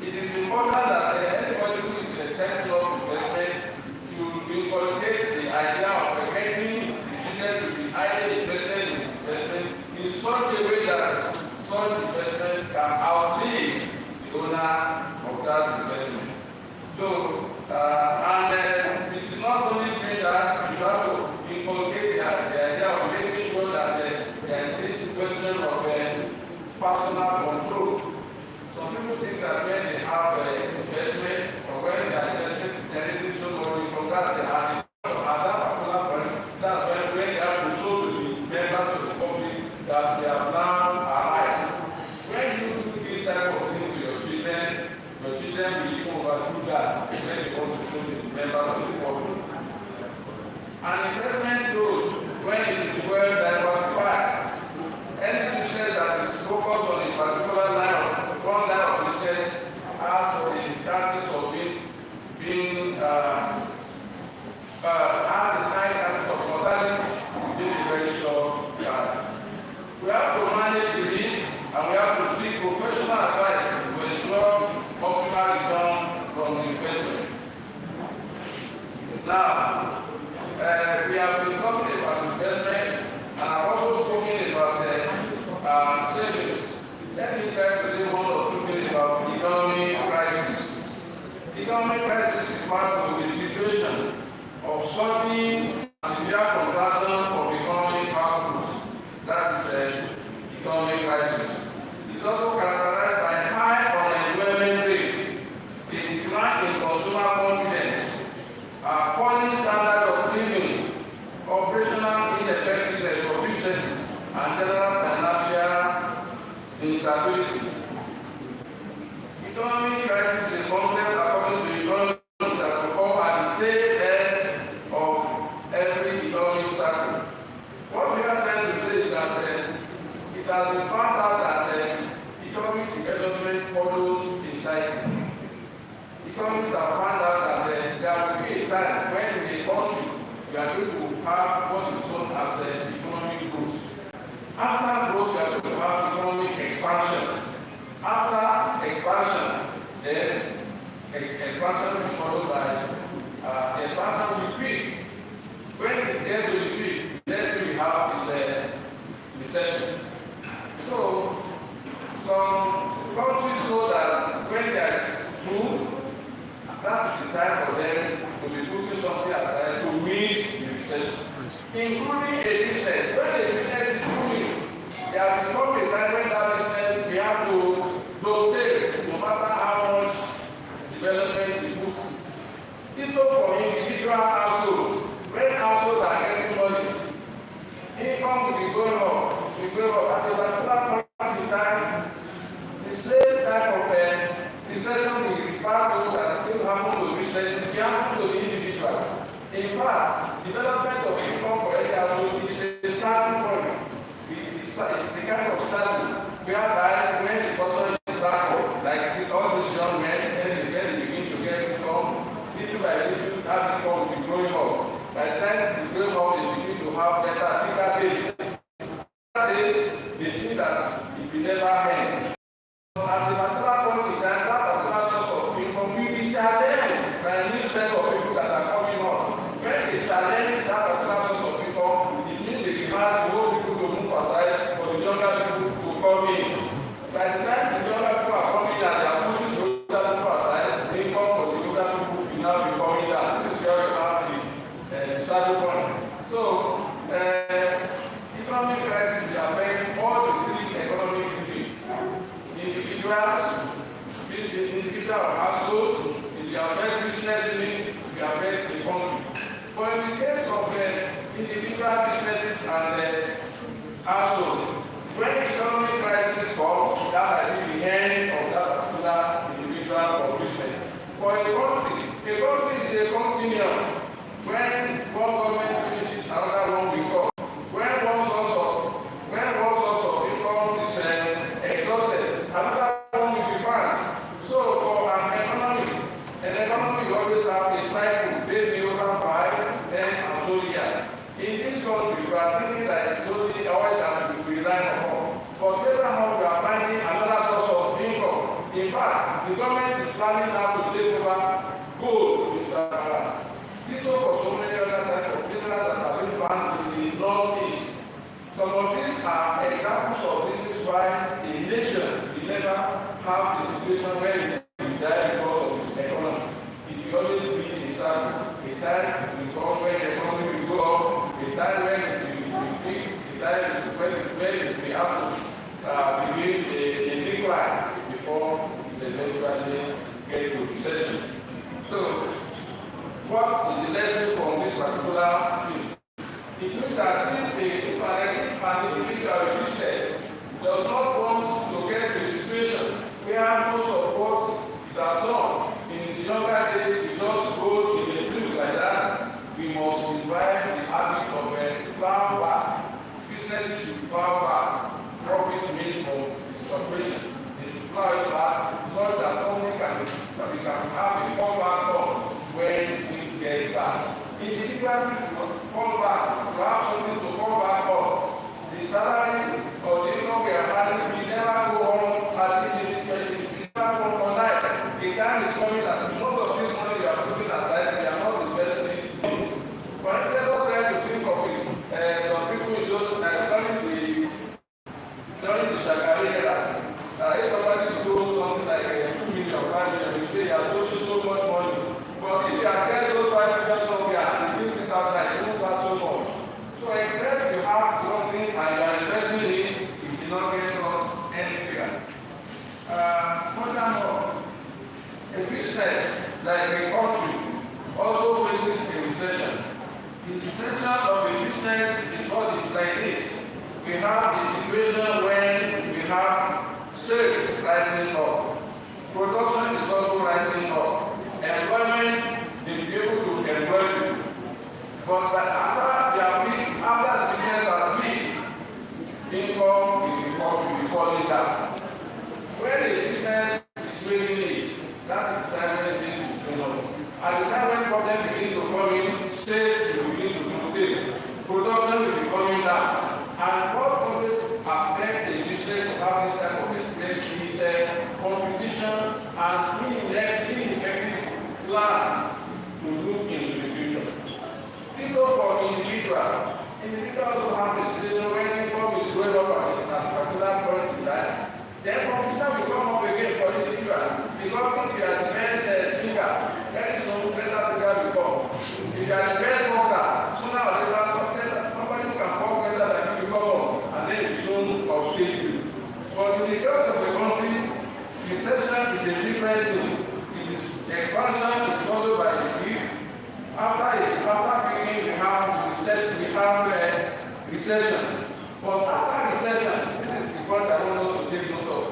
It is important that anybody who is in a setting of investment should inculcate the idea of getting the children to be highly invested in investment in such a way that such investment can outlive the owner of that do that. when they want to show the members of the public. And investment grows when it is well diversified. Any business that is focused on a particular one line of business has the chances of being has a high chance of mortality within a very short time. We have to manage the risk and we have to seek professional advice to ensure optimal return from the investment. Now, we have been talking about investment and I've also spoken about savings. Let me try to say one or two things about economic crisis. Economic crisis is part of the situation of sudden severe contraction of economic output. That is economic crisis. It's also characterized by high unemployment rate, the decline in consumer confidence, falling standard of living, operational ineffectiveness of business, and general financial instability. Economic crisis is a concept according to economics that occur at the tail end of every economic cycle. What we are trying to say is that it has been found out that economic development follows a cycle. Economists have found out that there will be a time when in a country we are going to have what is known as economic growth. After growth, we are going to have economic expansion. After expansion, then expansion will be followed by expansion will be peak. When it gets to the peak, then we have is recession. So some countries know that when there is boom, that is the time for them to be putting something aside to meet the recession. Including a business. When a business is booming, there will become a time when that business we have to rotate no matter how much development we put. Even for individual households, when households are getting money, income will be going up. At a particular point in time, the same type of recession will refer to that will happen to businesses, it happen to the individual. In fact, development of income for any household is a starting point. It's a kind of starting whereby when the person is back, like with all these young men, when they begin to get income, little by little, that income will be growing up. By the time it's growing up, they begin to have bigger days. They think that it will never end. At the particular point in time, that particular source of income will be challenged by a new set of people that are coming up. When they challenge that particular source of income, it means they demand the old people to move aside for the younger people to come in. By the time the younger people are coming and they are pushing the older people aside, the income for the older people will now be coming down. This is where you have the starting point. So, economic crisis will affect all the three economic units. Individuals, individual households, it will affect business units, it will affect the country. But in the case of individual businesses and households, when the economic crisis comes, that might be the end of that particular individual or business. For a country is a continuum. When one government finishes, another one will come. When one source of income is exhausted, another one will be found. So for an economy will always have a cycle, maybe over 5, 10, and so years. In this country, we are thinking that it's only oil that we rely on. But later on, we are finding another source of income. In fact, the government is planning now to take over gold. Little for so many other types of minerals that have been found in the northeast. Some of these are examples of this is why a nation will never have the situation where it will die because of its economy. It will always be a cycle. A time will come when the economy will go up, a time when it will peak, a time when it will have to begin a decline before they eventually get to recession. So, what is the lesson from this particular thing? It means that if an individual business does not want to get to a situation where most of what is done in its time is coming that most of this money you are putting aside, you are not investing it. For instance, let us try to think of it. Some people in those during the Shagari era, if somebody stole something like 2 million, 5 million, you say you have told you so much money. But if you are getting those 5 million somewhere and you use it outside, you don't have so much. So except you have something and you are investing in it, you did not get us anywhere. Furthermore, a business like a country also faces a recession. The recession of a business is what is like this. We have a situation when we have sales rising up, production is also rising up, employment will be able to employ people. But after the business has been, income will be falling down. When the business is making it, that is the time when sales is going up. At the time when problem begins to come in, sales will begin to decay, production will be coming down. And what always affects the business of having this type of experience is competition and ineffective plan to look into the future. People for individuals also have a situation when income is going up at a particular point in time. Then competition will come up again for individuals because if you are the best singer, very soon better singer will come. If you are the best boxer, sooner or later somebody who can box better than you will come up and then you soon outstay you. But in the case of the country, recession is a different thing. It is expansion is followed by the peak. After beginning we have recession. But after recession, this is the point I want to take note of.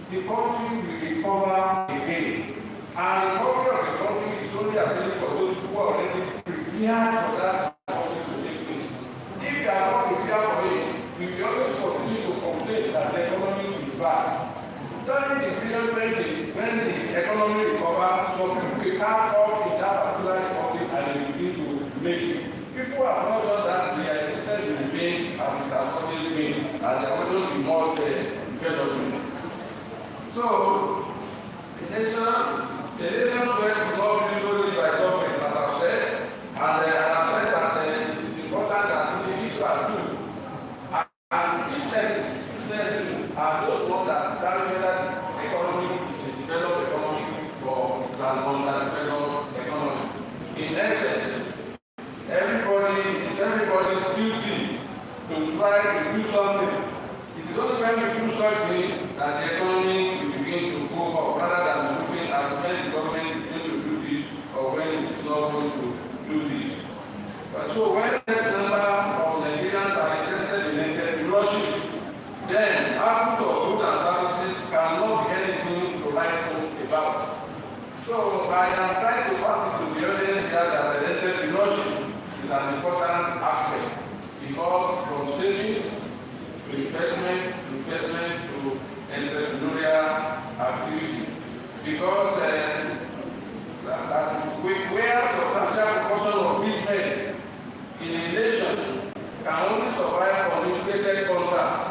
The country will recover again. And the recovery of the country is only available for those who are already prepared for that country to take place. If they are not prepared for it, we will always continue to complain that the economy is bad. During the period when the economy recovers, some people will come up in that particular republic and they begin to make it. People have not done that, their existence will remain as it has always been, and there will not be more development. So, the nation's wealth is not being solely by government, as I've said, and I've said that it is important that individuals do. And businesses are those ones that carry that economy is a developed economy or an underdeveloped economy. In essence, it's everybody's duty to try to do something. It is only when we do something that the economy will begin to go up, rather than looking at when the government is going to do this or when it is not going to do this. But so when the next number of Nigerians are interested in entrepreneurship, then output of goods and services cannot be anything to write home about. So I am trying to pass it to the audience here that the entrepreneurship is an important aspect, because from savings to investment to entrepreneurial activity. Because where substantial portion of big men in a nation can only survive on inflated contracts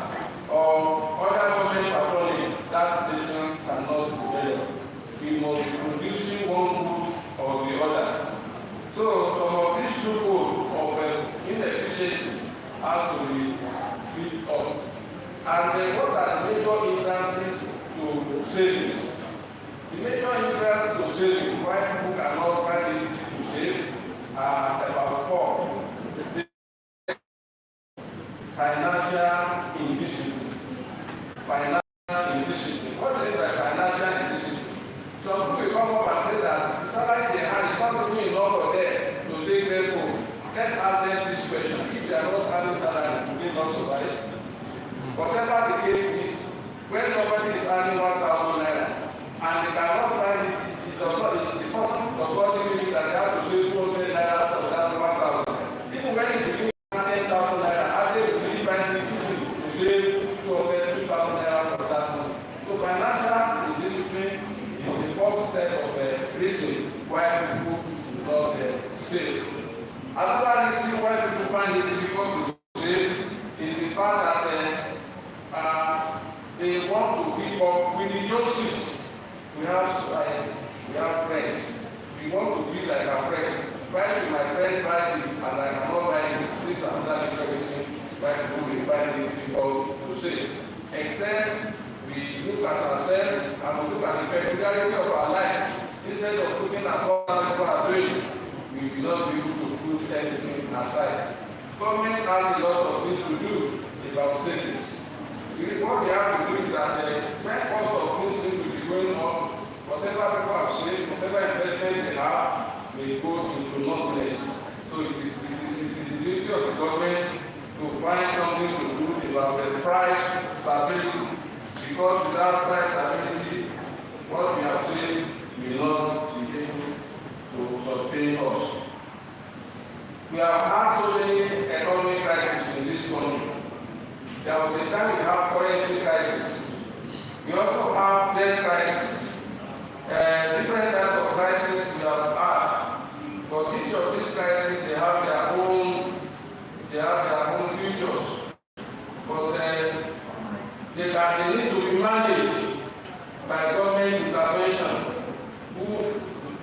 or other government patronage, that nation cannot develop. We must be producing one good or the other. So some of these loopholes of inefficiency has to be filled up. And what are the major hindrances to savings? The major hindrances to saving, why people cannot find it easy to save, are about 4. Financial indiscipline. Financial indiscipline. What do you mean by financial indiscipline? Some people will come up and say that the salary they have is not good enough for them to take their home. Let's ask them this question. If they are not having salary, do they not survive? Whatever the case is, when somebody is earning 1,000 naira and they cannot find it, the person does not believe that they have to save 200 naira for that 1,000. Even when it begins 10,000 naira, how they will really find it easy to save 200, 2,000 naira for that money. So financial discipline is the first set of reasons why people do not save. Another reason why people find it difficult to save is the fact that they want to keep up with the young. We have society, we have looking at what other people are doing, we will not be able to put anything aside. Government has a lot of things to do about savings. What we have to do is that when cost of things seem to be going up, whatever people have saved, whatever investment they have, may go into nothingness. So it is the duty of the government to find something to do about the price stability. Because without price stability, what we have seen will not be able to sustain us. We have had so many economic crises in this country. There was a time we have currency crisis. We also have debt crisis. Different types of crises we have had. But each of these crises, they have their own futures. But they need to be managed by government intervention, who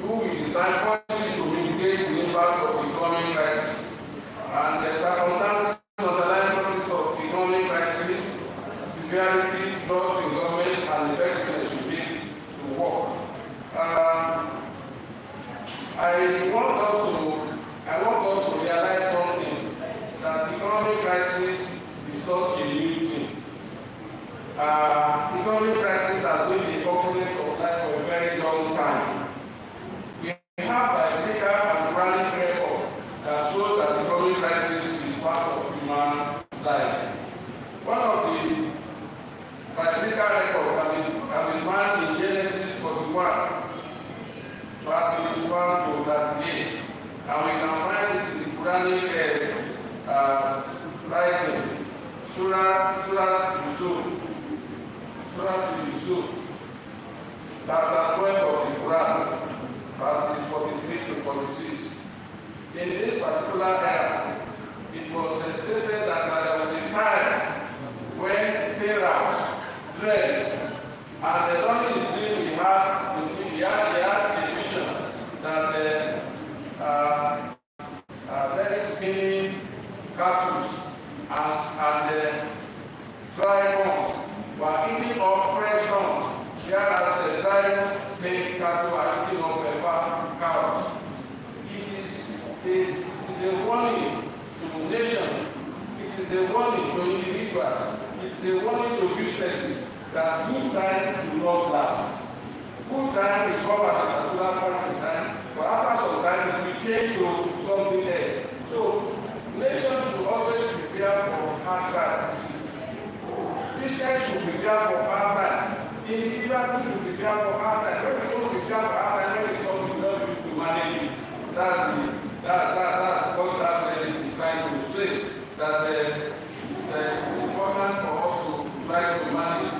will design policy to mitigate the impact of the economic crisis. And the circumstances underlying process of economic crisis, severity, trust in government, and effectiveness should be to work. I want us to realize something, that the economic crisis is not a new thing. Economic crisis has been a component of life for a very long time. We have a clear and running record that shows that the economic crisis is part of human life. One of the biblical records can be found in Genesis 41, verses 1 to 38, and we can find it in the Quranic writing, Surah Yusuf, chapter 12 of the Quran, verses 43 to 46. In this particular era, it was stated that there was a time when Pharaoh dreamt, and during the dream he had a vision that very skinny cattle and dry bones were eating up fresh bones, whereas dry skinny cattle are eating up cows. It is a warning to nations. It is a warning to individuals. It is a warning to businesses that good time do not last. Good time will come at a particular point in time, but after some time it will change to something else. So nations should always prepare for hard times. Business should prepare for hard times. Individuals should prepare for hard times. When we don't prepare for hard times, when it's something not able to manage it, that's what that message is trying to say. That it's important for us to try to manage it.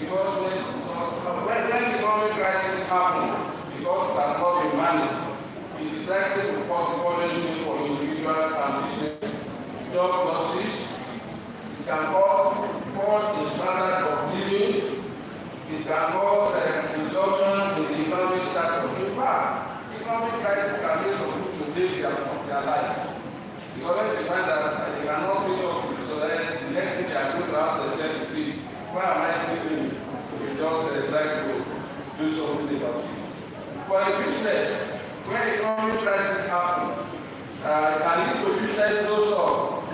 Because when the economic crisis happens, because it has not been managed, it is likely to cause problems for individuals and businesses. Job losses, it can cause fall in standard of living, it can cause reduction in the economic status. In fact, economic crisis can make some people to live their life. Because they find that they cannot meet up with, so that the next thing they are going to have to say to this, why am I living? We just like to do something about it. For a business, when economic crisis happens, can lead to business loss.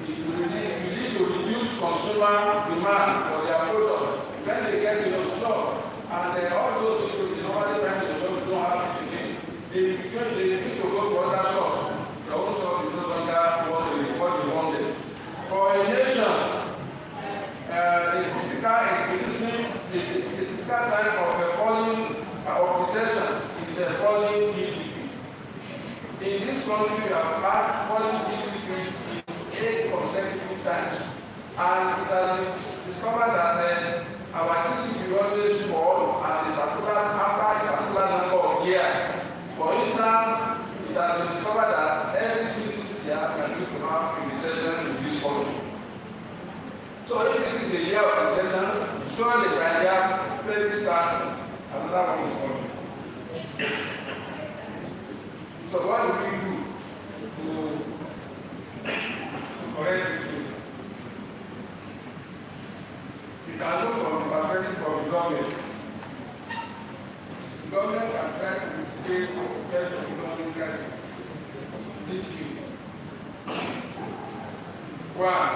It will lead to reduce consumer demand for their products when they get in the store. And all those people in normally when the shop don't have it again, they need to go to other shops. The own shop is no longer what they wanted. For a nation, the typical sign of a falling of recession is a falling GDP. In this country, we have had falling GDP in 8 consecutive times, and it has been discovered that our GDP always fall at after a particular number of years. For instance, it has been discovered that every 6 years we can have a recession in this country. So if this is a year of recession, surely we can have plenty time another one is coming. So what do we do to correct this thing? We can look from the perspective of the government. The government can try to way to get the economic crisis. This year. One,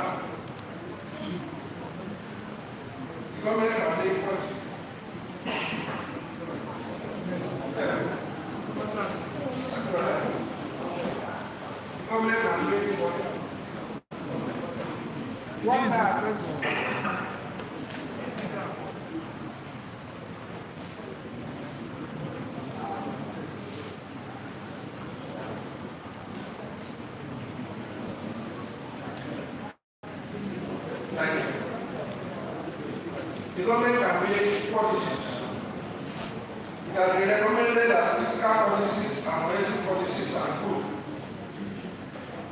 the government can make policy. Government can make policy. One time. The government can make policies. It has been recommended that fiscal policies and monetary policies are good.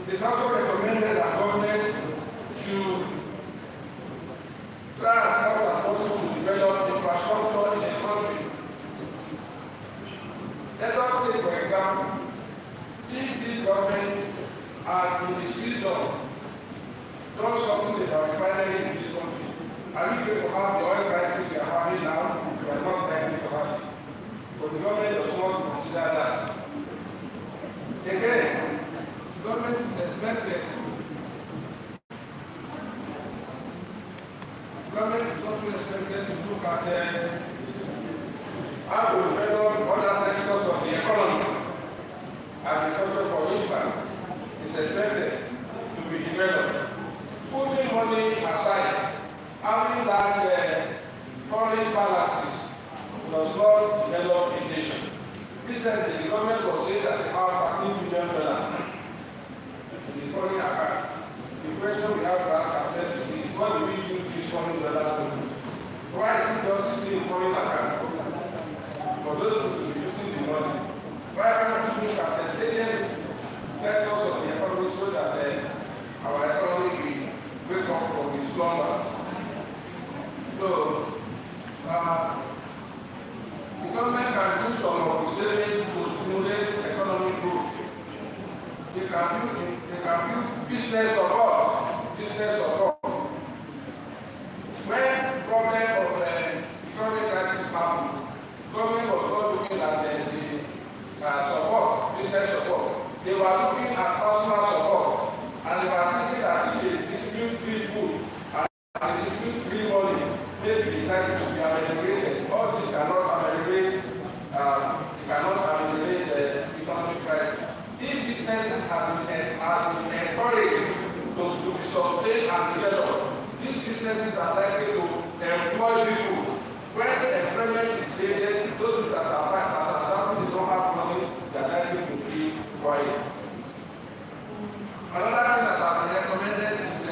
It is also recommended that government should try as much as possible to develop infrastructure in the country. Let us take, for example, if this government has in its wisdom done something about refinery in this country, are we going to have the oil crisis we are having now? We are not likely to have it. But the government does not consider that. Again, the government is expected. The government is also expected to look at how to develop other sectors of the economy. Agriculture, for instance, is expected to be developed. Putting money aside, having that foreign policies does not develop a nation. Recently, the government was saying that they have $13 billion in the foreign account. The question we have to ask ourselves is, what do we use this $4 to do? Why is it just sitting in foreign account? For those who are using the money, why can't we look at the salient sectors of the economy so that our economy will wake up from its slumber? So, the government can do some of the saving to stimulate economic growth. They can build business support. When problem of economic crisis happened, government was not looking at the support, business support. They were looking at personal support, and they were thinking that if they distribute free food and distribute free money, maybe the crisis will be ameliorated. All this cannot ameliorate. The economic crisis. If businesses have been encouraged to be sustained and developed, these businesses are likely to employ people. When employment is created, those that are starting don't have money, they are likely to be quiet. Another thing that has been recommended is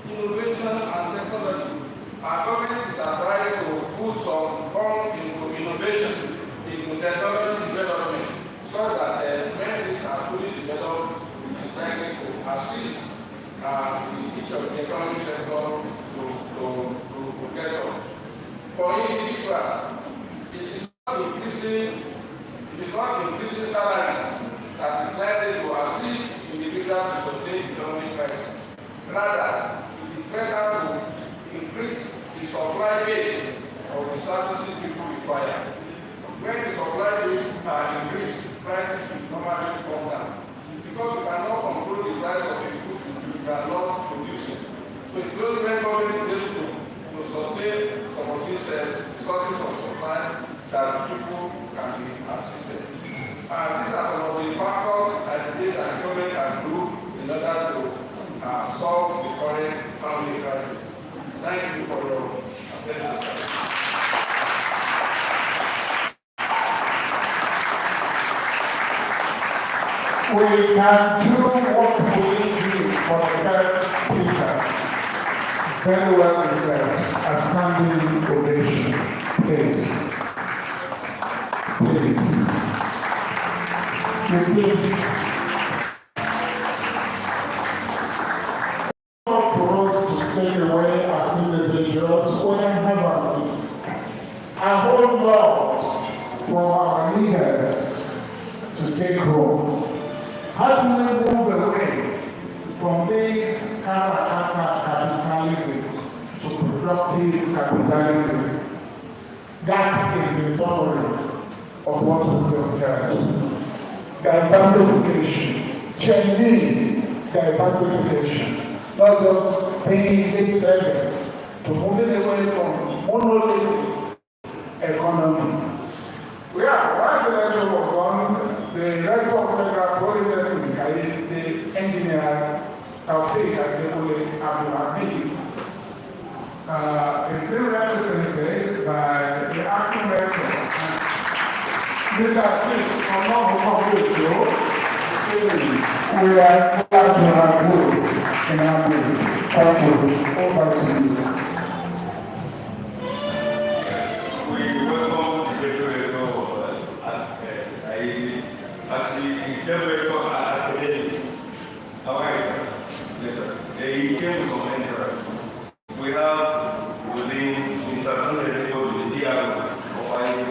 innovation and technology. Our government is advised to put some funds into innovation, into technology development, so that when these are fully developed, it is likely to assist each of the economic sector to get up. For individuals, it is not increasing salaries that is likely to assist individuals to sustain economic crisis. Rather, it is better to increase the supply base of the services people require. When the supply base are increased, prices will normally come down. Because you cannot control the price of the food, you cannot produce it. So it's only when government is able to sustain some of these sources of supply that people can be assisted. And these are some of the factors I believe that government can do in order to solve the current family crisis. Thank you for your attention. We can do what we need for the first speaker. Very well deserved. A standing ovation. Please. You see, not for us to take away as individuals when I have our seats. I hold God for our leaders to take home. How do we move away from this karakata capitalism to productive capitalism? That is the summary of what we just heard. diversification, genuine diversification, not just paying lip service to moving away from monolithic economy. While the lecture was on, the director of Federal Polytechnic, the engineer, Taufik Abdulhamid, is still represented by the acting director, Mr. Chris Onobukobucho. We are glad to have you in our midst. Thank you. Over to you. We welcome the director of actually director of academics. How are you, sir? Yes, sir. He came with some encouragement. We have within Mr. Sunday the DRO of IEM.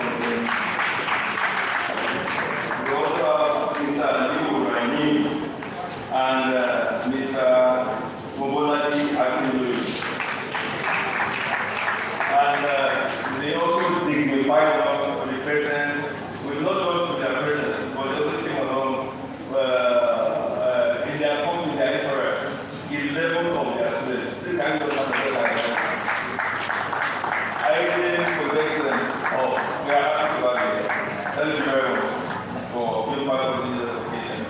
We also have Mr. Liu Raini and Mr. Mobolaji Akinwumi. And they also dignified us with the presence, with not just with their presence, but they also came along in their company, their encourage, 11 of their students. This kind of I did for excellent. Oh, we are happy to have you. Thank you very much for being part of this occasion.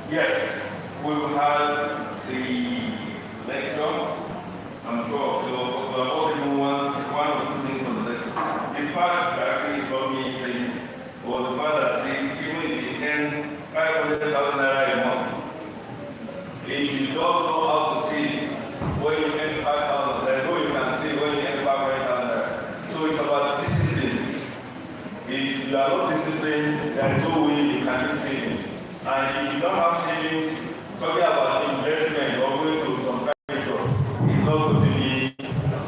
Yes, we've had the lecture. I'm sure so all people want one or two things from the lecture. The part that actually got me thinking was the part that says even if you earn 500,000 naira a month, if you don't know how to see when you earn 5,000, there's no you can see when you earn 500,000 naira. So it's about discipline. If you are not disciplined, there is no way you can do savings. And if you don't have savings, talking about investment or going to some private jobs, it's not going to be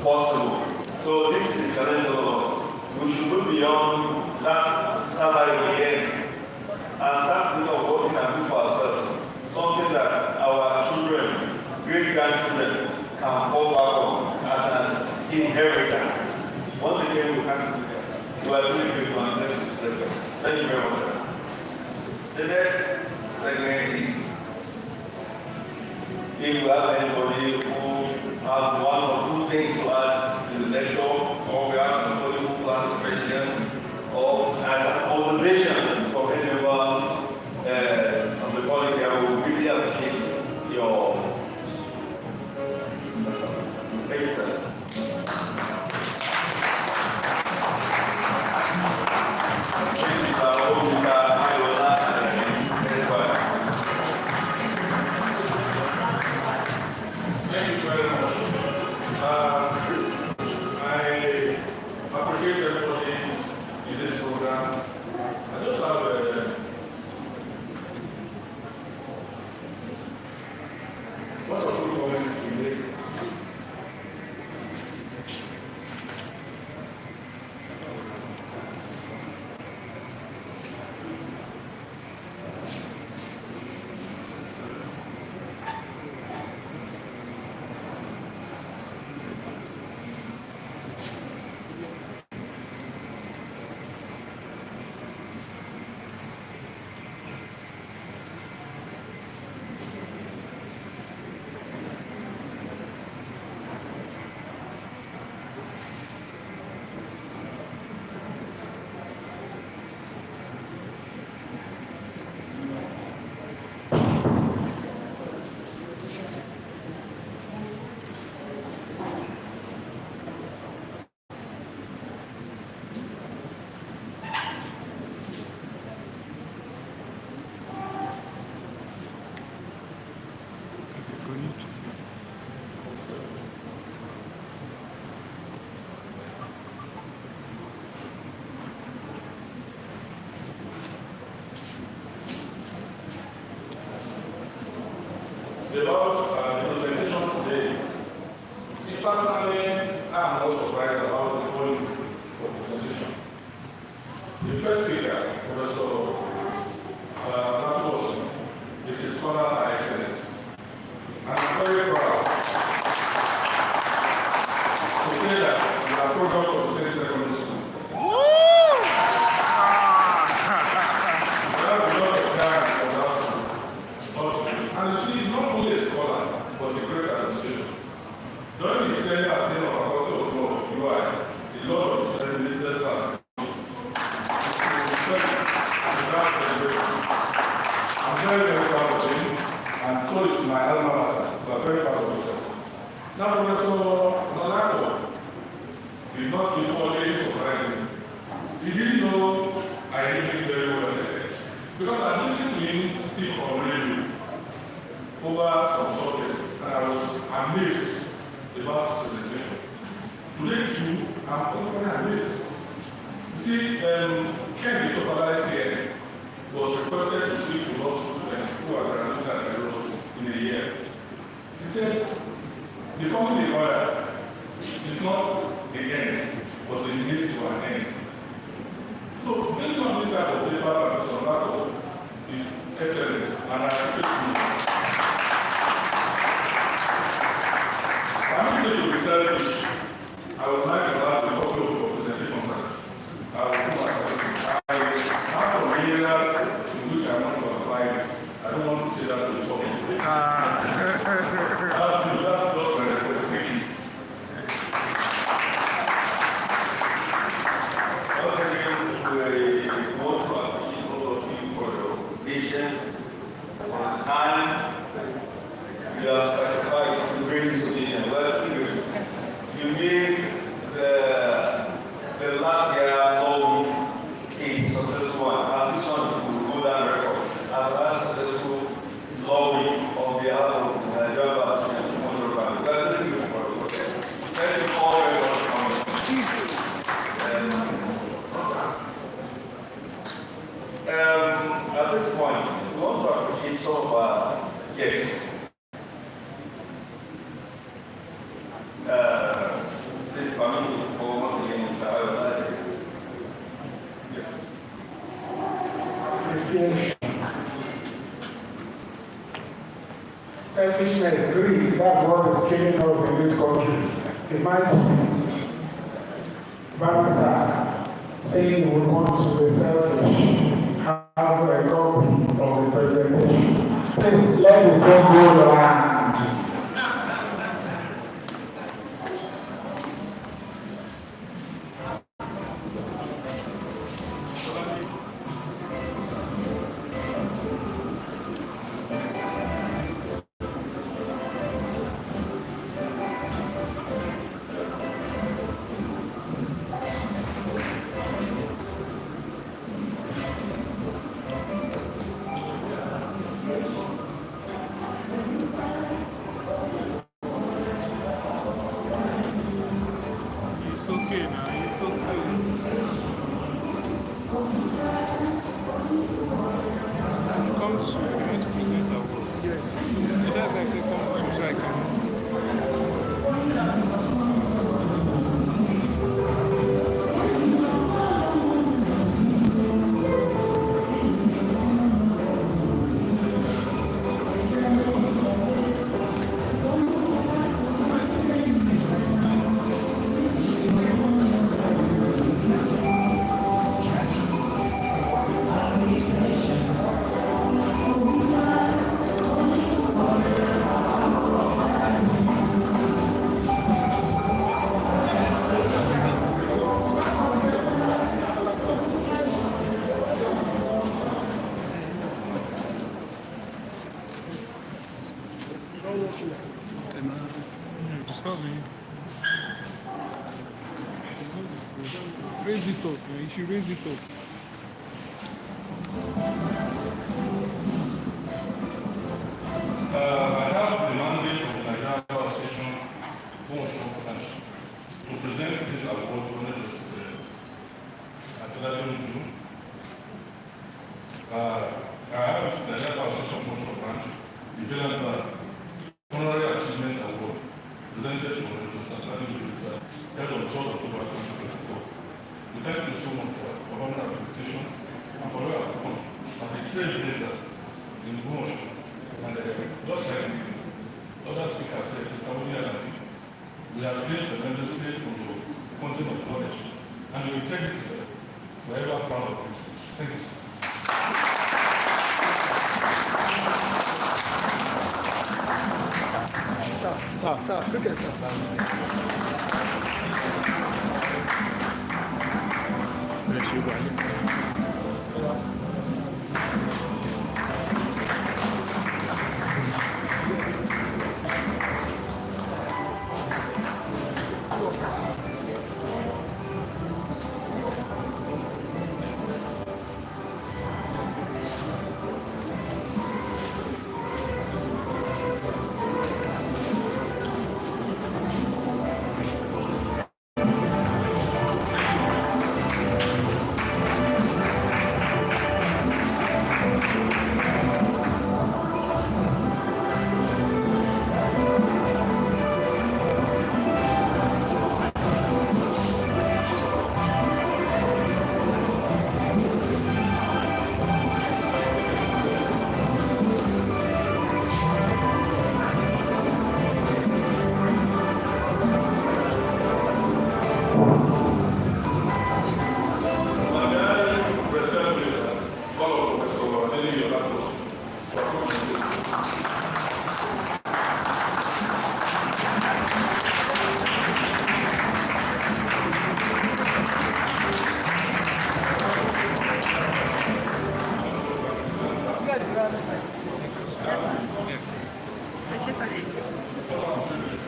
possible. So this is the challenge of us. We should go beyond that salary we earn and start thinking of what we can do for ourselves. Something that our children, great-grandchildren can fall back on as an inheritance. Once again, we can't do that. We are doing great one. Thank you very much, sir. The next segment is if we have anybody who has one or two things to add to the lecture, or we have somebody who has a question, or as an observation from anyone of the public, I will really appreciate your. Thank you, sir. This is our own Thank you very much. I appreciate everybody in this program. I just have one or two comments to make. About the presentation today, see, personally, I'm not surprised about the quality of the presentation. The first speaker, Professor Natumoso, is a scholar by excellence. I'm very proud to say that we are product of the same secondary school. We have a lot of time for that. and I appreciate you. I'm going to be selfish. I would like to have a couple of presentations. I have some areas in which I want to apply it. I don't want to say that to the top. That's just my request. Once again, we want to appreciate all of you for your patience, for the time you have sacrificed to bring this occasion. Well, you made the last year long a successful one, and this one will go down record as a successful lobby on behalf of the Nigerian Bar and Well, thank you for it. Thank you all very much for coming. At this point, we want to appreciate some of our guests. This family for once again is our yes. Selfishness, greed, that's what is killing us in this country. Imagine Barrister saying he would want to be selfish, have a copy of the presentation. Please let the phone go around. Raise it up, man. You should raise it up. I have the mandate from the Nigerian Bar Association to present this award to Justice Atelabi Nju. I have it the Nigerian Bar Association branch, the Valiant Bar Honorary Achievement Award, presented to Justice Atelabi Nju, held on 12 October 2024. We thank you so much, sir, for honoring our reputation and for your performance as a trailblazer in OGBOMOSHO. And just like the other speakers said, we have gained tremendously from your fountain of knowledge and your integrity, sir. We are ever proud of you. Thank you, sir. Sir, look at sir. Bless you, brother.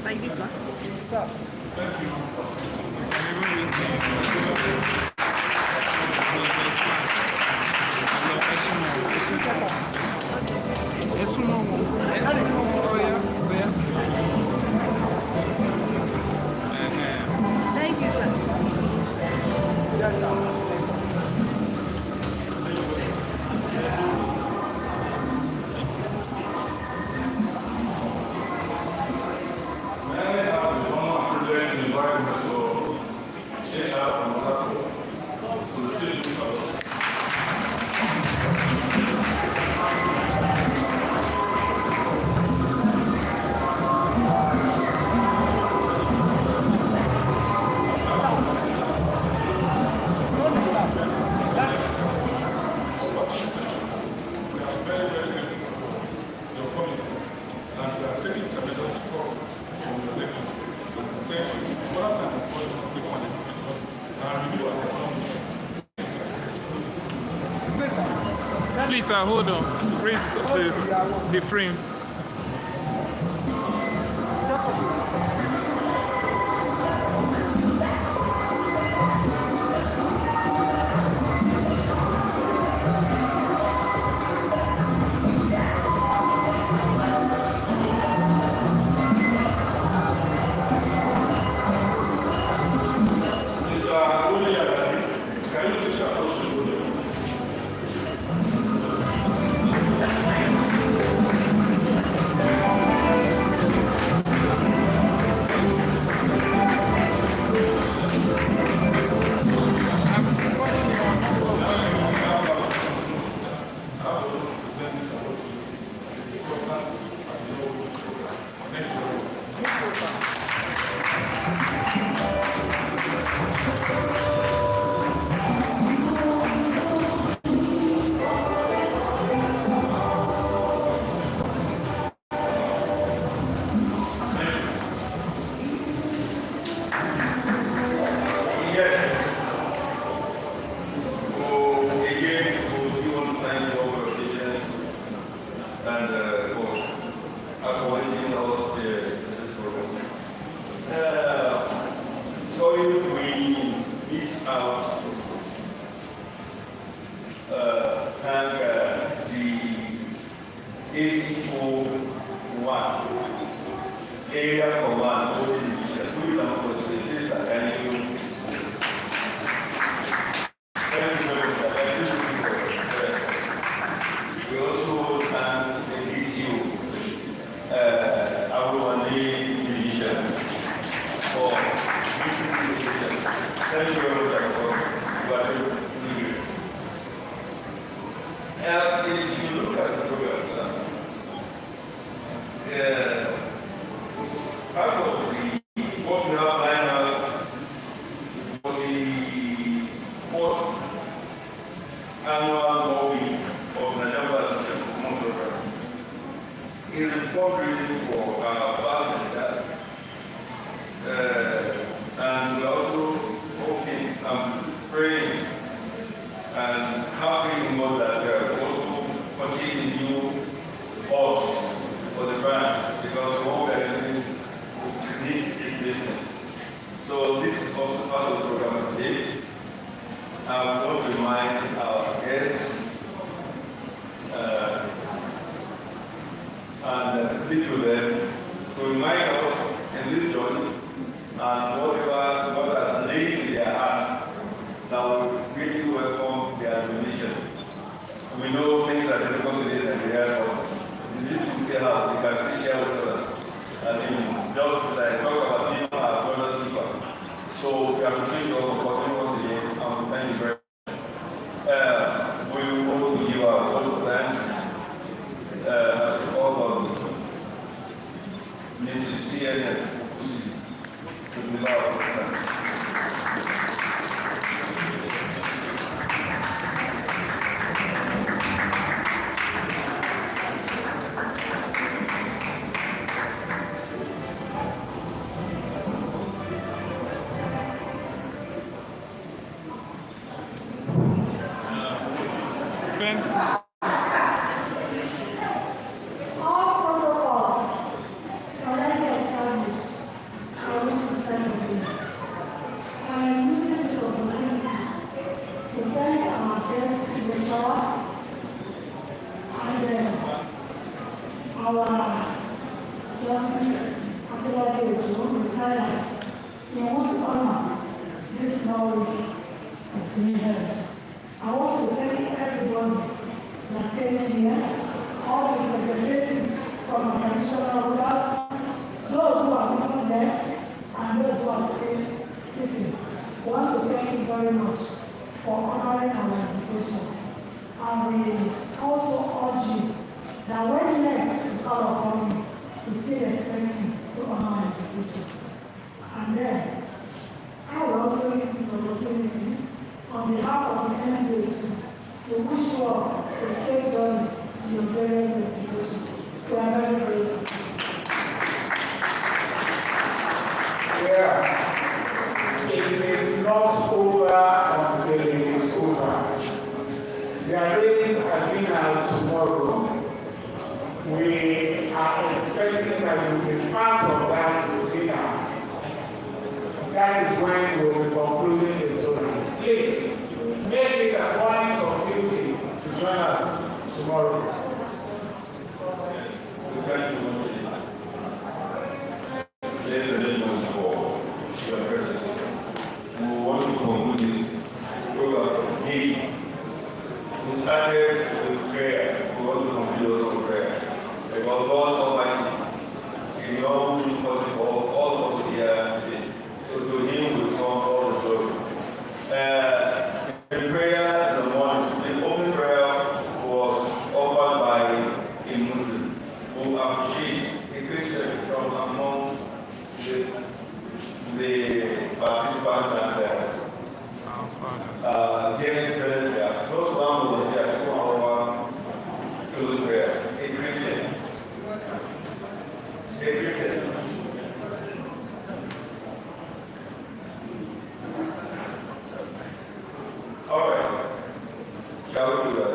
Like this one? Sir. Thank you, sir. Yes, sir. Please, hold on. Raise the frame. our Justice After retired. He wants to honor this small week as being held. I want to thank everyone that came here, all the representatives from the traditional rulers, those who are not left, and those who are still sitting. I want to thank you very much for honoring our invitation. And we also urge you that when next you call upon me, we still expect you to honor our invitation. And then, I will also use this opportunity on behalf of the NBA to wish you all a safe journey to your various destinations. We are very grateful. Yeah, it is not over until it is over. There is a dinner tomorrow. We are expecting that you will be part of that dinner. That is when we will be concluding the story. Please, make it a point of duty to join us tomorrow. Thank you once again. Ladies and gentlemen, for your presence. We want to conclude this program today. We started with prayer. We want to conclude also with prayer. Because God Almighty is all possible for all of us here today. So to Him will come all the glory. In prayer in the morning, the opening prayer was offered by a Muslim who appreciates a Christian from among the participants and guests present there. Those one volunteer to come over to the prayer. A Christian. A Christian. All right. Shall we do that?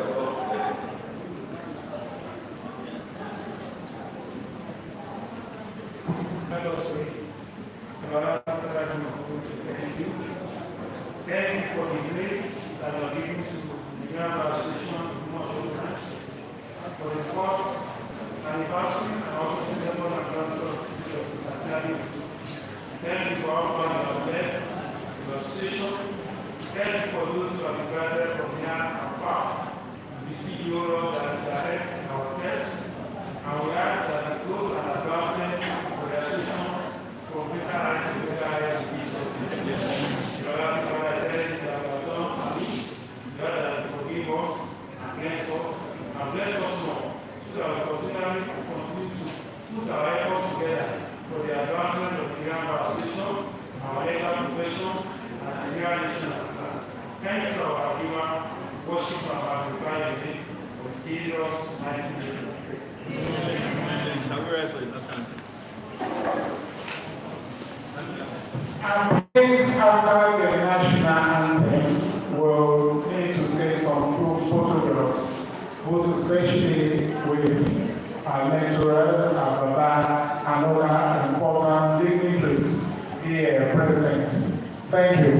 Let us pray. Father, thank you. Thank you for the grace that you are giving to the Nigerian Association of OGBOMOSHO branch for the fourth anniversary and also the second anniversary of Justice. Thank you for all you have led your association. Thank you for those who have been gathered from near and far. We see you, Lord, that direct our steps, and we ask that the growth and advancement of the association from greater heights to greater heights in Jesus' name. Lord, I thank you that you have done for me. Lord, that you forgive us and cleanse us and bless us more, so that we continue to put our efforts together for the advancement of the Nigerian Bar Association, our legal profession, and the Nigerian nation. Thank you, our giver, worship and magnify your name of Jesus' mighty name. Amen. Shall we rise for the national anthem? And things after the national anthem will need to take some group photographs, most especially with our lecturers, our Baba, and other important dignitaries here present. Thank you.